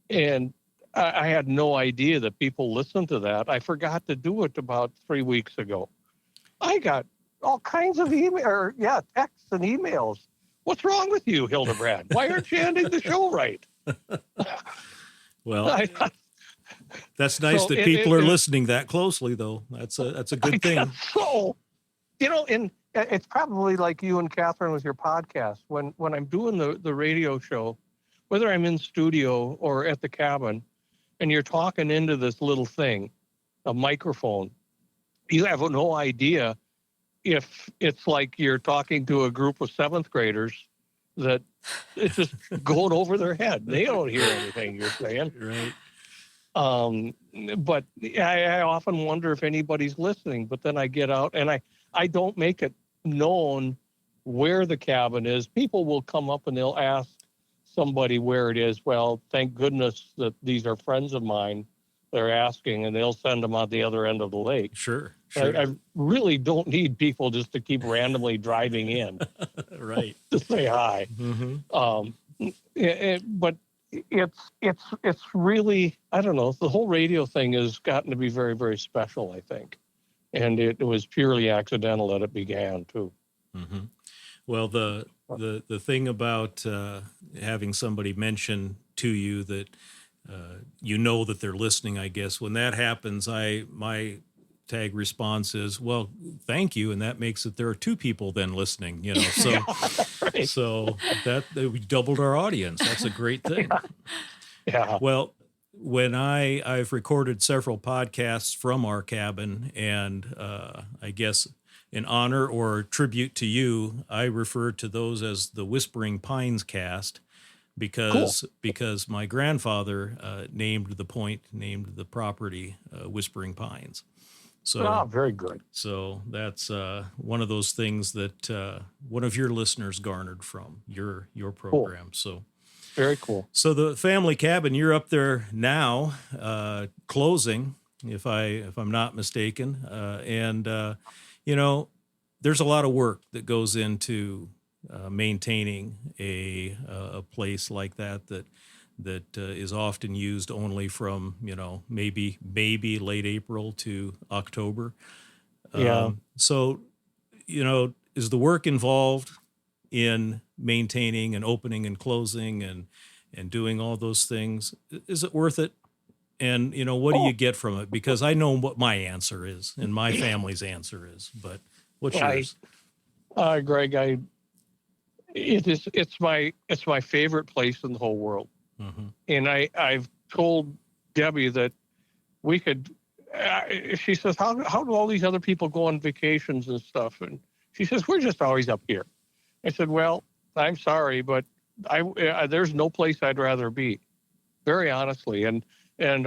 And I had no idea that people listened to that. I forgot to do it about 3 weeks ago. I got all kinds of texts and emails. What's wrong with you, Hildebrand? Why aren't you ending the show right? Well, that's nice that people are listening that closely, though. That's a good thing. So, and it's probably like you and Catherine with your podcast. When I'm doing the radio show, whether I'm in studio or at the cabin, and you're talking into this little thing, a microphone, you have no idea if it's like you're talking to a group of seventh graders that it's just going over their head. They don't hear anything you're saying. Right. But I often wonder if anybody's listening, but then I get out and I don't make it known where the cabin is. People will come up and they'll ask somebody where it is. Well, thank goodness that these are friends of mine. They're asking, and they'll send them on the other end of the lake. Sure. I really don't need people just to keep randomly driving in. Right. To say hi. But it's really, I don't know, the whole radio thing has gotten to be very, very special, I think. And it was purely accidental that it began, too. Well, the thing about having somebody mention to you that that they're listening, I guess, when that happens, my tag response is, well, thank you, and that makes it there are two people then listening, so Right. So that we doubled our audience. That's a great thing. Yeah. Well, when I've recorded several podcasts from our cabin, and I guess in honor or tribute to you, I refer to those as the Whispering Pines cast, because my grandfather named the property Whispering Pines. So very good. So that's one of those things that one of your listeners garnered from your program. Cool. So very cool. So the family cabin, you're up there now, closing, if I'm not mistaken, and there's a lot of work that goes into maintaining a place like that is often used only from maybe late April to October. So is the work involved in maintaining and opening and closing and doing all those things? Is it worth it? And what do you get from it? Because I know what my answer is and my family's answer is, but what's yours? Greg, It's my favorite place in the whole world. Mm-hmm. And I've told Debbie that we could. She says, how do all these other people go on vacations and stuff? And she says, we're just always up here. I said, well, I'm sorry, but there's no place I'd rather be, very honestly. And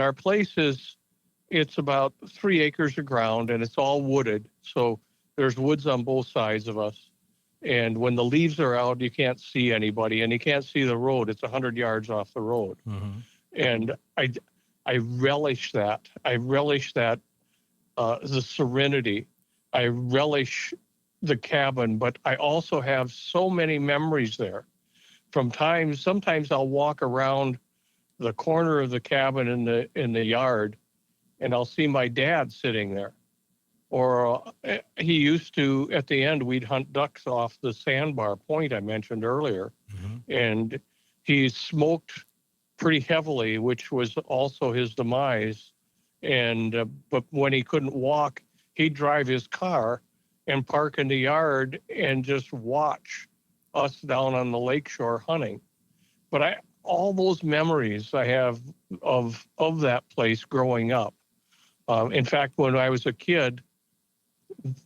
our place it's about 3 acres of ground, and it's all wooded. So there's woods on both sides of us. And when the leaves are out, you can't see anybody, and you can't see the road. It's 100 yards off the road. Mm-hmm. And I relish that. I relish that, the serenity. I relish the cabin, but I also have so many memories there. Sometimes I'll walk around the corner of the cabin in the yard, and I'll see my dad sitting there. Or he used to, at the end, we'd hunt ducks off the sandbar point I mentioned earlier. Mm-hmm. And he smoked pretty heavily, which was also his demise. And but when he couldn't walk, he'd drive his car and park in the yard and just watch us down on the lakeshore hunting. But all those memories I have of that place growing up. In fact, when I was a kid,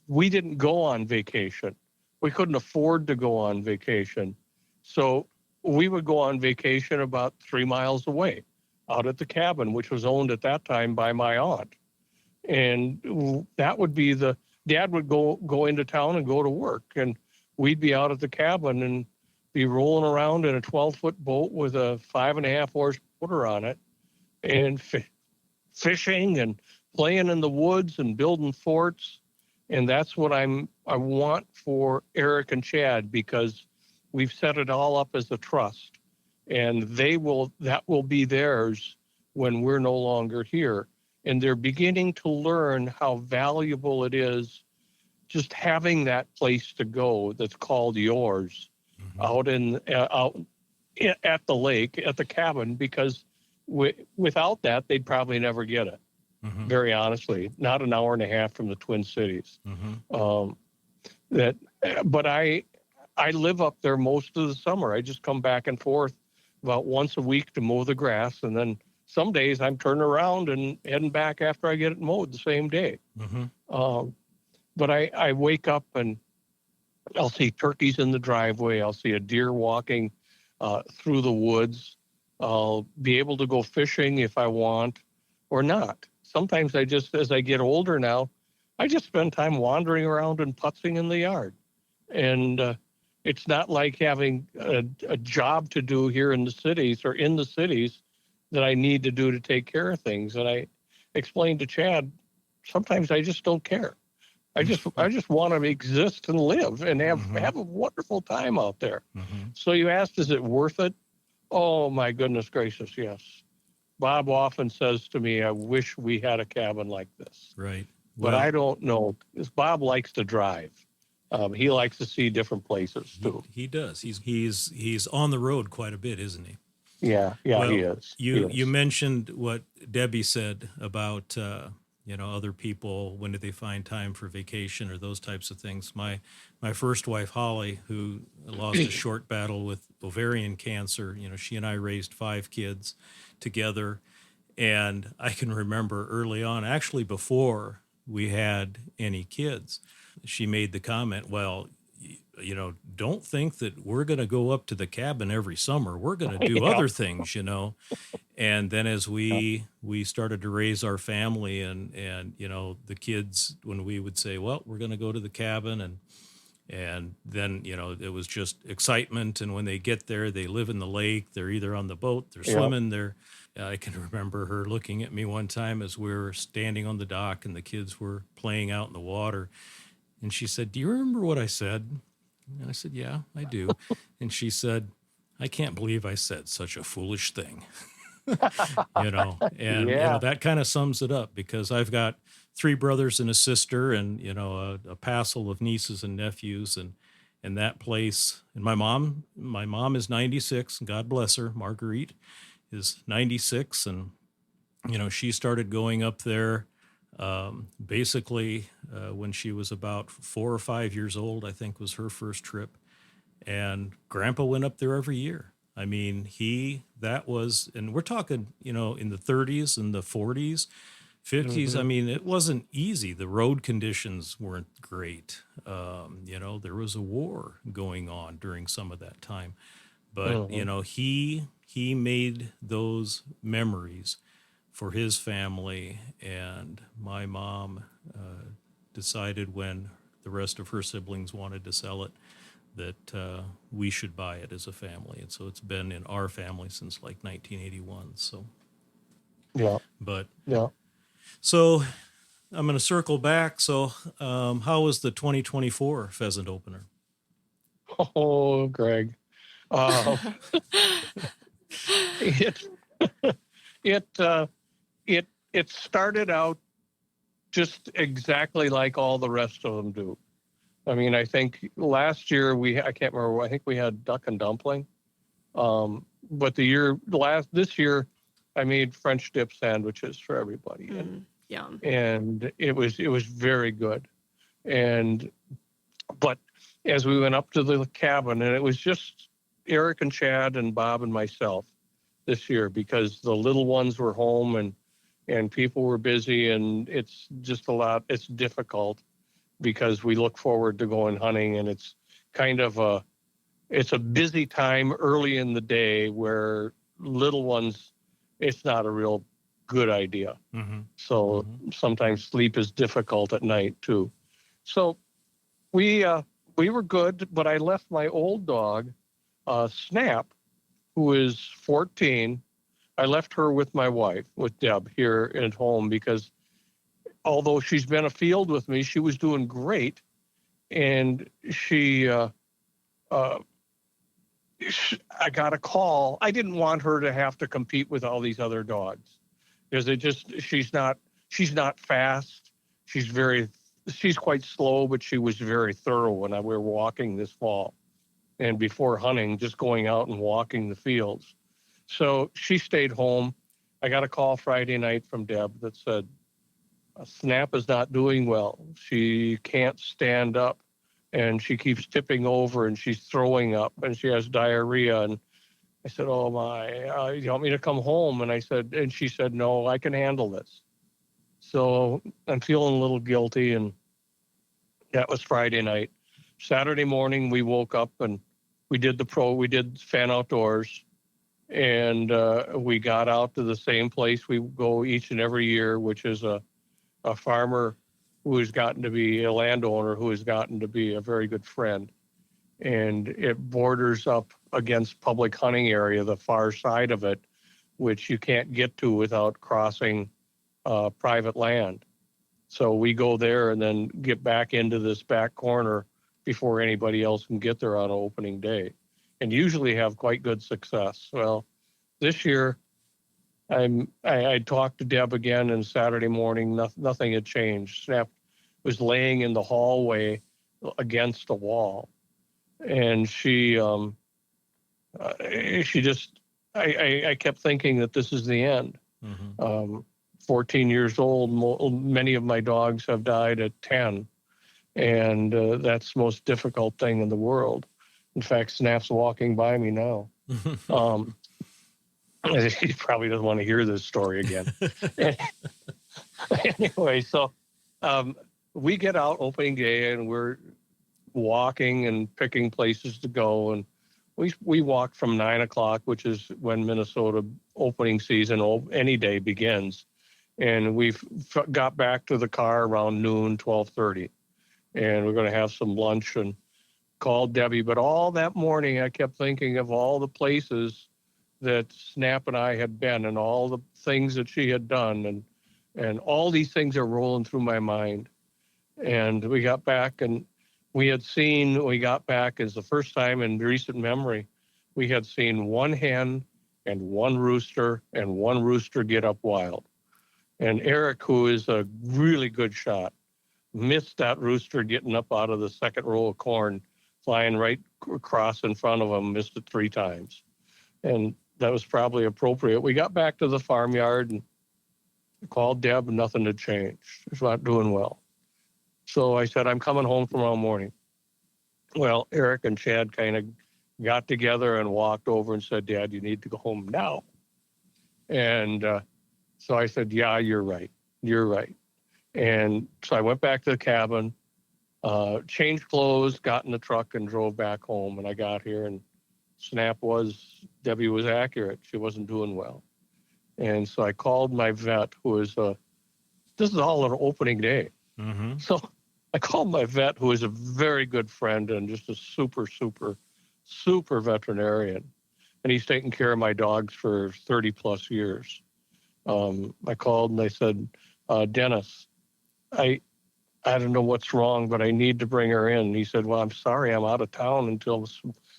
we didn't go on vacation. We couldn't afford to go on vacation. So we would go on vacation about 3 miles away out at the cabin, which was owned at that time by my aunt. And that would be Dad would go into town and go to work. And we'd be out at the cabin and be rolling around in a 12-foot boat with a 5.5 horse motor on it and fishing and playing in the woods and building forts. And that's what I want for Eric and Chad, because we've set it all up as a trust, and that will be theirs when we're no longer here. And they're beginning to learn how valuable it is just having that place to go that's called yours. Mm-hmm. out at the lake, at the cabin, because without that, they'd probably never get it. Mm-hmm. Very honestly, not an hour and a half from the Twin Cities. Mm-hmm. But I live up there most of the summer. I just come back and forth about once a week to mow the grass, and then some days I'm turning around and heading back after I get it mowed the same day. Mm-hmm. But I wake up and I'll see turkeys in the driveway. I'll see a deer walking through the woods. I'll be able to go fishing if I want or not. Sometimes as I get older now, I just spend time wandering around and putzing in the yard. And it's not like having a job to do here in the cities that I need to do to take care of things. And I explained to Chad, sometimes I just don't care. I just want to exist and live and have a wonderful time out there. Mm-hmm. So you asked, is it worth it? Oh, my goodness gracious, yes. Bob often says to me, I wish we had a cabin like this. Right. Well, but I don't know, because Bob likes to drive. He likes to see different places too. He does. He's on the road quite a bit, isn't he? Yeah, well, he is. You mentioned what Debbie said about other people, when do they find time for vacation or those types of things. My first wife, Holly, who lost a short battle with ovarian cancer, she and I raised 5 kids together. And I can remember early on, actually before we had any kids, she made the comment, well, don't think that we're going to go up to the cabin every summer. We're going to do other things, And then as we started to raise our family and the kids, when we would say, well, we're going to go to the cabin, and then, it was just excitement. And when they get there, they live in the lake. They're either on the boat, they're swimming. I can remember her looking at me one time as we were standing on the dock and the kids were playing out in the water. And she said, do you remember what I said? And I said, yeah, I do. And she said, I can't believe I said such a foolish thing. And that kind of sums it up, because I've got 3 brothers and a sister and, a passel of nieces and nephews and that place. And my mom is 96, and God bless her. Marguerite is 96. And, she started going up there basically when she was about 4 or 5 years old, I think was her first trip. And Grandpa went up there every year. I mean, and we're talking, in the 30s and the 40s, 50s. I mean, it wasn't easy. The road conditions weren't great. There was a war going on during some of that time. But, he made those memories for his family. And my mom decided when the rest of her siblings wanted to sell it, that we should buy it as a family. And so it's been in our family since like 1981. So, Yeah. but, Yeah. so I'm going to circle back. So, how was the 2024 pheasant opener? Oh, Greg. It, it started out just exactly like all the rest of them do. I mean, I think last year I can't remember, I think we had duck and dumpling. But this year I made French dip sandwiches for everybody. Yum. And it was very good. But as we went up to the cabin, and it was just Eric and Chad and Bob and myself this year, because the little ones were home and people were busy, and it's just it's difficult because we look forward to going hunting, and it's kind of it's a busy time early in the day where little ones, it's not a real good idea. So sometimes sleep is difficult at night too. So we were good, but I left my old dog, Snap, who is 14. I left her with my wife, with Deb, here at home, because although she's been afield with me, she was doing great. And I got a call. I didn't want her to have to compete with all these other dogs, because she's not fast. She's quite slow, but she was very thorough when we were walking this fall and before hunting, just going out and walking the fields. So she stayed home. I got a call Friday night from Deb that said, Snap is not doing well. She can't stand up, and she keeps tipping over, and she's throwing up, and she has diarrhea. And I said, oh my, you want me to come home? And she said, no, I can handle this. So I'm feeling a little guilty, and that was Friday night. Saturday morning, we woke up and we did FAN Outdoors, and we got out to the same place we go each and every year, which is a farmer who has gotten to be a landowner, who has gotten to be a very good friend. And it borders up against public hunting area, the far side of it, which you can't get to without crossing private land. So we go there and then get back into this back corner before anybody else can get there on opening day, and usually have quite good success. Well, this year, I talked to Deb again, and Saturday morning, nothing had changed. Snap was laying in the hallway against the wall, and I kept thinking that this is the end. 14 years old, many of my dogs have died at 10, and that's the most difficult thing in the world. In fact, Snap's walking by me now. He probably doesn't want to hear this story again. Anyway, so we get out opening day, and we're walking and picking places to go. And we walk from 9 o'clock, which is when Minnesota opening season, any day, begins. And we got back to the car around noon, 12:30. And we're going to have some lunch and called Debbie. But all that morning, I kept thinking of all the places that Snap and I had been, and all the things that she had done, and all these things are rolling through my mind. And we got back, and we got back as the first time in recent memory, we had seen one hen and one rooster get up wild. And Eric, who is a really good shot, missed that rooster getting up out of the second row of corn, flying right across in front of him, missed it 3 times. And that was probably appropriate. We got back to the farmyard and called Deb, and nothing had changed. She's not doing well. So I said, I'm coming home tomorrow morning. Well, Eric and Chad kind of got together and walked over and said, Dad, you need to go home now. And so I said, yeah, you're right. You're right. And so I went back to the cabin, changed clothes, got in the truck and drove back home. And I got here and Debbie was accurate. She wasn't doing well. And so I called my vet, who is this is all an opening day. Mm-hmm. So I called my vet, who is a very good friend and just a super, super, super veterinarian. And he's taken care of my dogs for 30 plus years. I called and I said, Dennis, I don't know what's wrong, but I need to bring her in. And he said, well, I'm sorry, I'm out of town until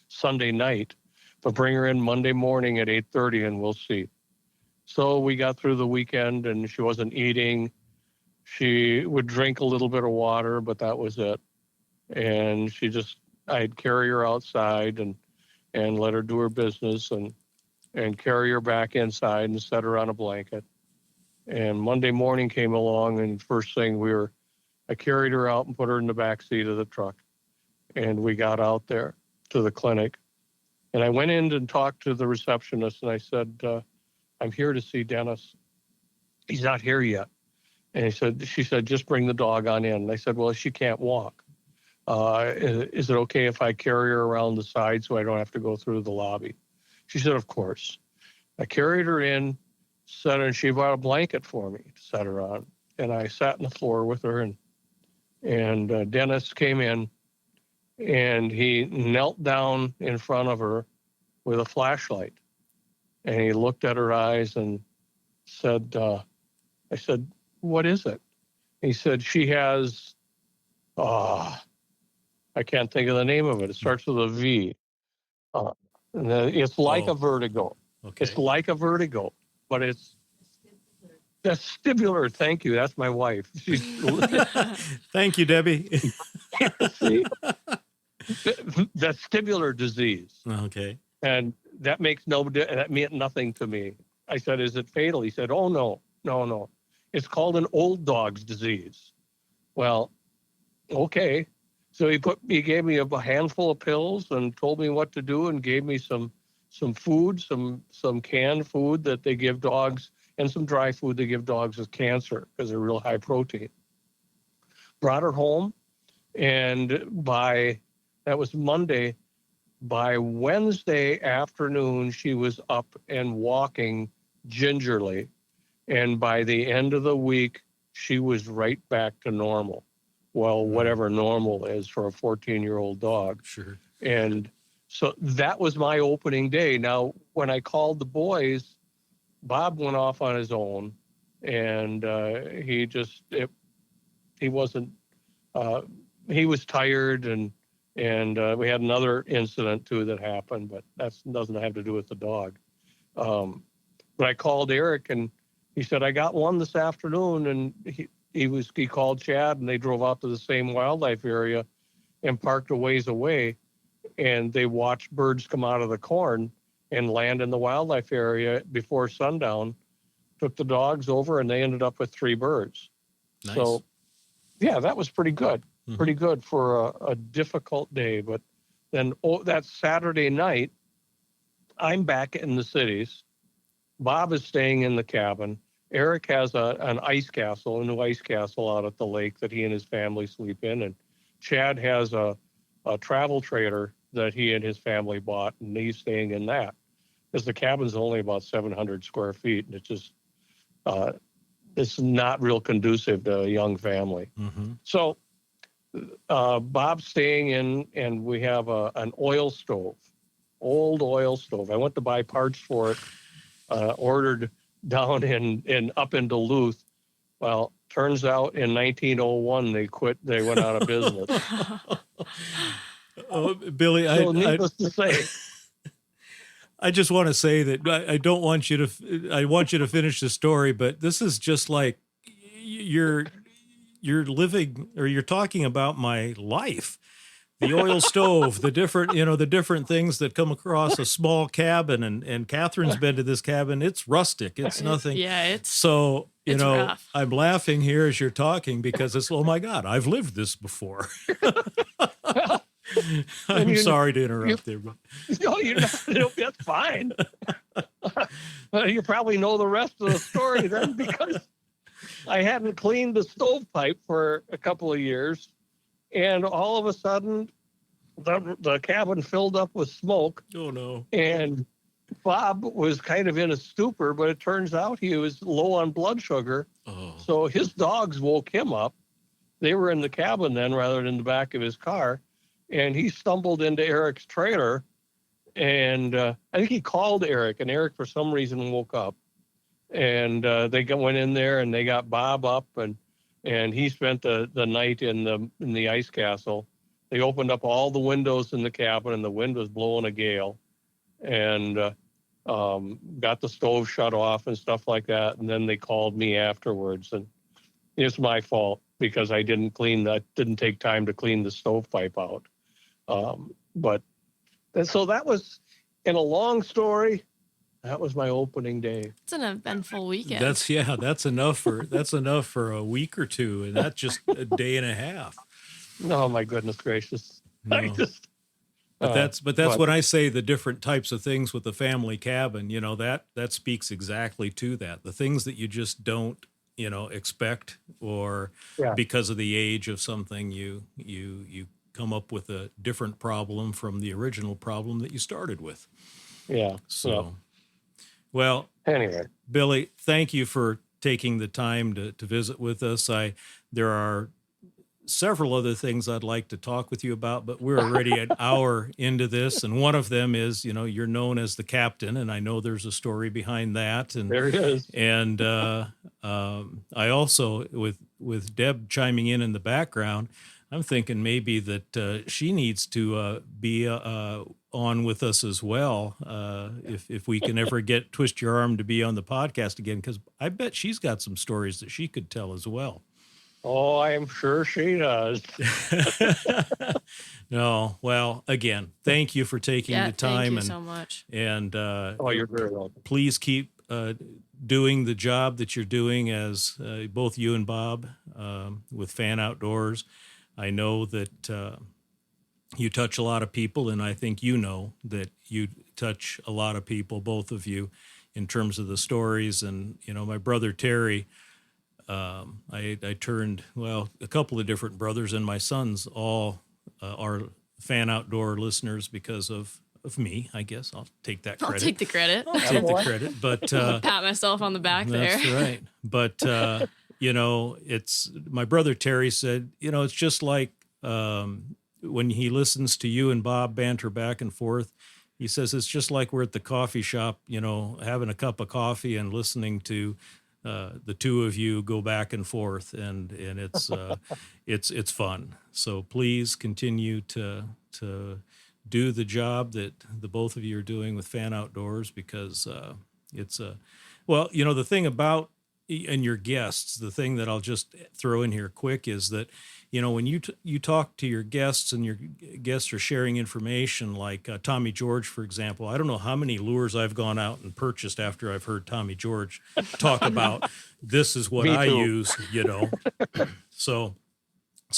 Sunday night, but bring her in Monday morning at 8:30 and we'll see. So we got through the weekend and she wasn't eating. She would drink a little bit of water, but that was it. And I'd carry her outside and let her do her business and carry her back inside and set her on a blanket. And Monday morning came along and first thing I carried her out and put her in the back seat of the truck. And we got out there to the clinic. And I went in and talked to the receptionist and I said, I'm here to see Dennis. He's not here yet. And she said, just bring the dog on in. And I said, well, she can't walk. Is it okay if I carry her around the side so I don't have to go through the lobby? She said, of course. I carried her in, set her, and she brought a blanket for me to set her on. And I sat on the floor with her, and Dennis came in, and he knelt down in front of her with a flashlight. And he looked at her eyes and said, I said, what is it? He said, she has, I can't think of the name of it. It starts with a V. And it's like a vertigo. Okay. It's like a vertigo, but it's vestibular. Thank you. That's my wife. Thank you, Debbie. See? Vestibular disease. Okay. And that meant nothing to me. I said, is it fatal? He said, oh, no. It's called an old dog's disease. Well, okay. So he gave me a handful of pills and told me what to do and gave me some food, some canned food that they give dogs and some dry food they give dogs with cancer because they're real high protein. Brought her home, and that was Monday. By Wednesday afternoon, she was up and walking gingerly. And by the end of the week, she was right back to normal. Well, whatever normal is for a 14-year-old dog. Sure. And so that was my opening day. Now, when I called the boys, Bob went off on his own, and he was tired, and we had another incident too that happened, but that doesn't have to do with the dog. But I called Eric, and he said, I got one this afternoon, and he called Chad, and they drove out to the same wildlife area and parked a ways away, and they watched birds come out of the corn and land in the wildlife area before sundown, took the dogs over, and they ended up with 3 birds. Nice. So, yeah, that was pretty good. Mm-hmm. Pretty good for a difficult day. But then that Saturday night, I'm back in the cities. Bob is staying in the cabin. Eric has a new ice castle out at the lake that he and his family sleep in. And Chad has a travel trailer that he and his family bought, and he's staying in that. Because the cabin's only about 700 square feet, and it's just, it's not real conducive to a young family. Mm-hmm. So Bob's staying in, and we have an oil stove, old oil stove. I went to buy parts for it, ordered down up in Duluth. Well, turns out in 1901 they went out of business. Oh, Billy, so needless to say, I just want to say that I don't want you to. I want you to finish the story, but this is just like you're living, or you're talking about my life. The oil stove, the different things that come across a small cabin, and Catherine's been to this cabin. It's rustic. It's nothing. Yeah, it's so it's rough. I'm laughing here as you're talking because it's, oh my God, I've lived this before. I'm sorry to interrupt there, but No, you're not. That's fine. You probably know the rest of the story then, because I hadn't cleaned the stovepipe for a couple of years, and all of a sudden, the cabin filled up with smoke. oh no. And Bob was kind of in a stupor, but it turns out he was low on blood sugar. Oh. So his dogs woke him up. They were in the cabin then rather than the back of his car. And he stumbled into Eric's trailer. And I think he called Eric, and Eric, for some reason, woke up. And went in there, and they got Bob up, and he spent the night in the ice castle. They opened up all the windows in the cabin, and the wind was blowing a gale. And got the stove shut off and stuff like that. And then they called me afterwards, and it's my fault because I didn't take time to clean the stovepipe out. So that was, in a long story, that was my opening day. It's an eventful weekend. That's enough for a week or two, and that's just a day and a half. Oh my goodness gracious. No. But that's when I say the different types of things with the family cabin, that speaks exactly to that. The things that you just don't, expect, or because of the age of something, you come up with a different problem from the original problem that you started with. Yeah. So, well, anyway, Billy, thank you for taking the time to visit with us. There are several other things I'd like to talk with you about, but we're already an hour into this. And one of them is, you're known as the captain, and I know there's a story behind that. And there it is. And I also, with Deb chiming in the background, I'm thinking maybe that she needs to be on with us as well, if we can ever twist your arm to be on the podcast again, because I bet she's got some stories that she could tell as well. Oh, I am sure she does. No, well, again, thank you for taking the time. Thank you so much. And you're very welcome. Please keep doing the job that you're doing, as both you and Bob with FAN Outdoors. I know that you touch a lot of people, and I think that you touch a lot of people, both of you, in terms of the stories. And, my brother Terry, I turned, a couple of different brothers, and my sons all are FAN Outdoor listeners because of me, I guess. I'll take that credit. I'll take the credit. But pat myself on the back there. That's right. But, it's, my brother Terry said, it's just like when he listens to you and Bob banter back and forth, he says, it's just like we're at the coffee shop, having a cup of coffee and listening to the two of you go back and forth, and it's it's fun. So please continue to do the job that the both of you are doing with FAN Outdoors, because it's the thing about and your guests, the thing that I'll just throw in here quick is that, when you talk to your guests and your guests are sharing information, like Tommy George, for example, I don't know how many lures I've gone out and purchased after I've heard Tommy George talk about this is what I use, So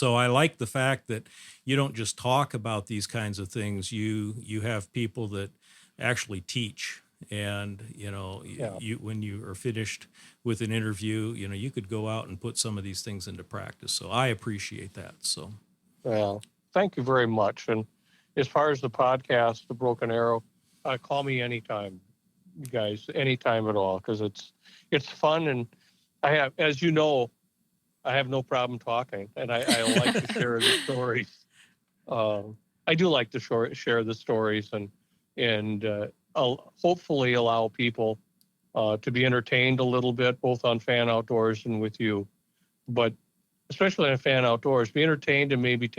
I like the fact that you don't just talk about these kinds of things. You have people that actually teach. And, you when you are finished with an interview, you could go out and put some of these things into practice. So I appreciate that. So, well, thank you very much. And as far as the podcast, The Broken Arrow, call me anytime, you guys, anytime at all, because it's fun. And I have, as you know, I have no problem talking, and I like to share the stories. I do like to share the stories and hopefully allow people to be entertained a little bit, both on FAN Outdoors and with you. But especially on FAN Outdoors, be entertained and maybe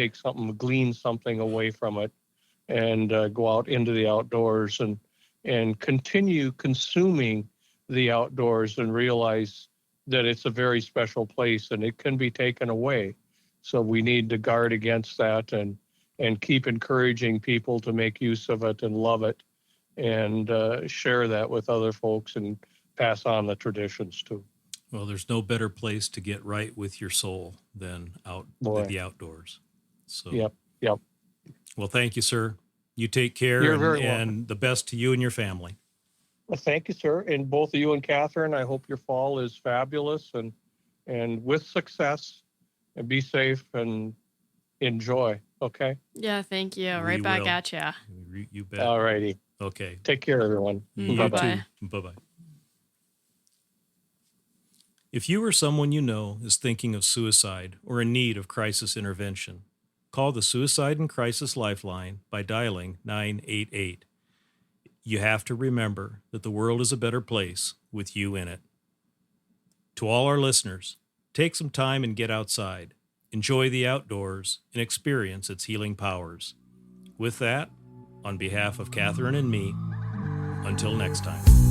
glean something away from it, and go out into the outdoors and continue consuming the outdoors, and realize that it's a very special place and it can be taken away. So we need to guard against that and keep encouraging people to make use of it and love it, and share that with other folks and pass on the traditions too. Well, there's no better place to get right with your soul than the outdoors. So, Yep. Well, thank you, sir. You take care. You're very welcome. And the best to you and your family. Well, thank you, sir. And both of you and Catherine, I hope your fall is fabulous and with success, and be safe and enjoy. Okay. Yeah, thank you. We Right back will. at ya. You bet. All righty. Okay. Take care, everyone. You Bye-bye. too. Bye-bye. If you or someone you know is thinking of suicide or in need of crisis intervention, call the Suicide and Crisis Lifeline by dialing 988. You have to remember that the world is a better place with you in it. To all our listeners, take some time and get outside. Enjoy the outdoors and experience its healing powers. With that, on behalf of Catherine and me, until next time.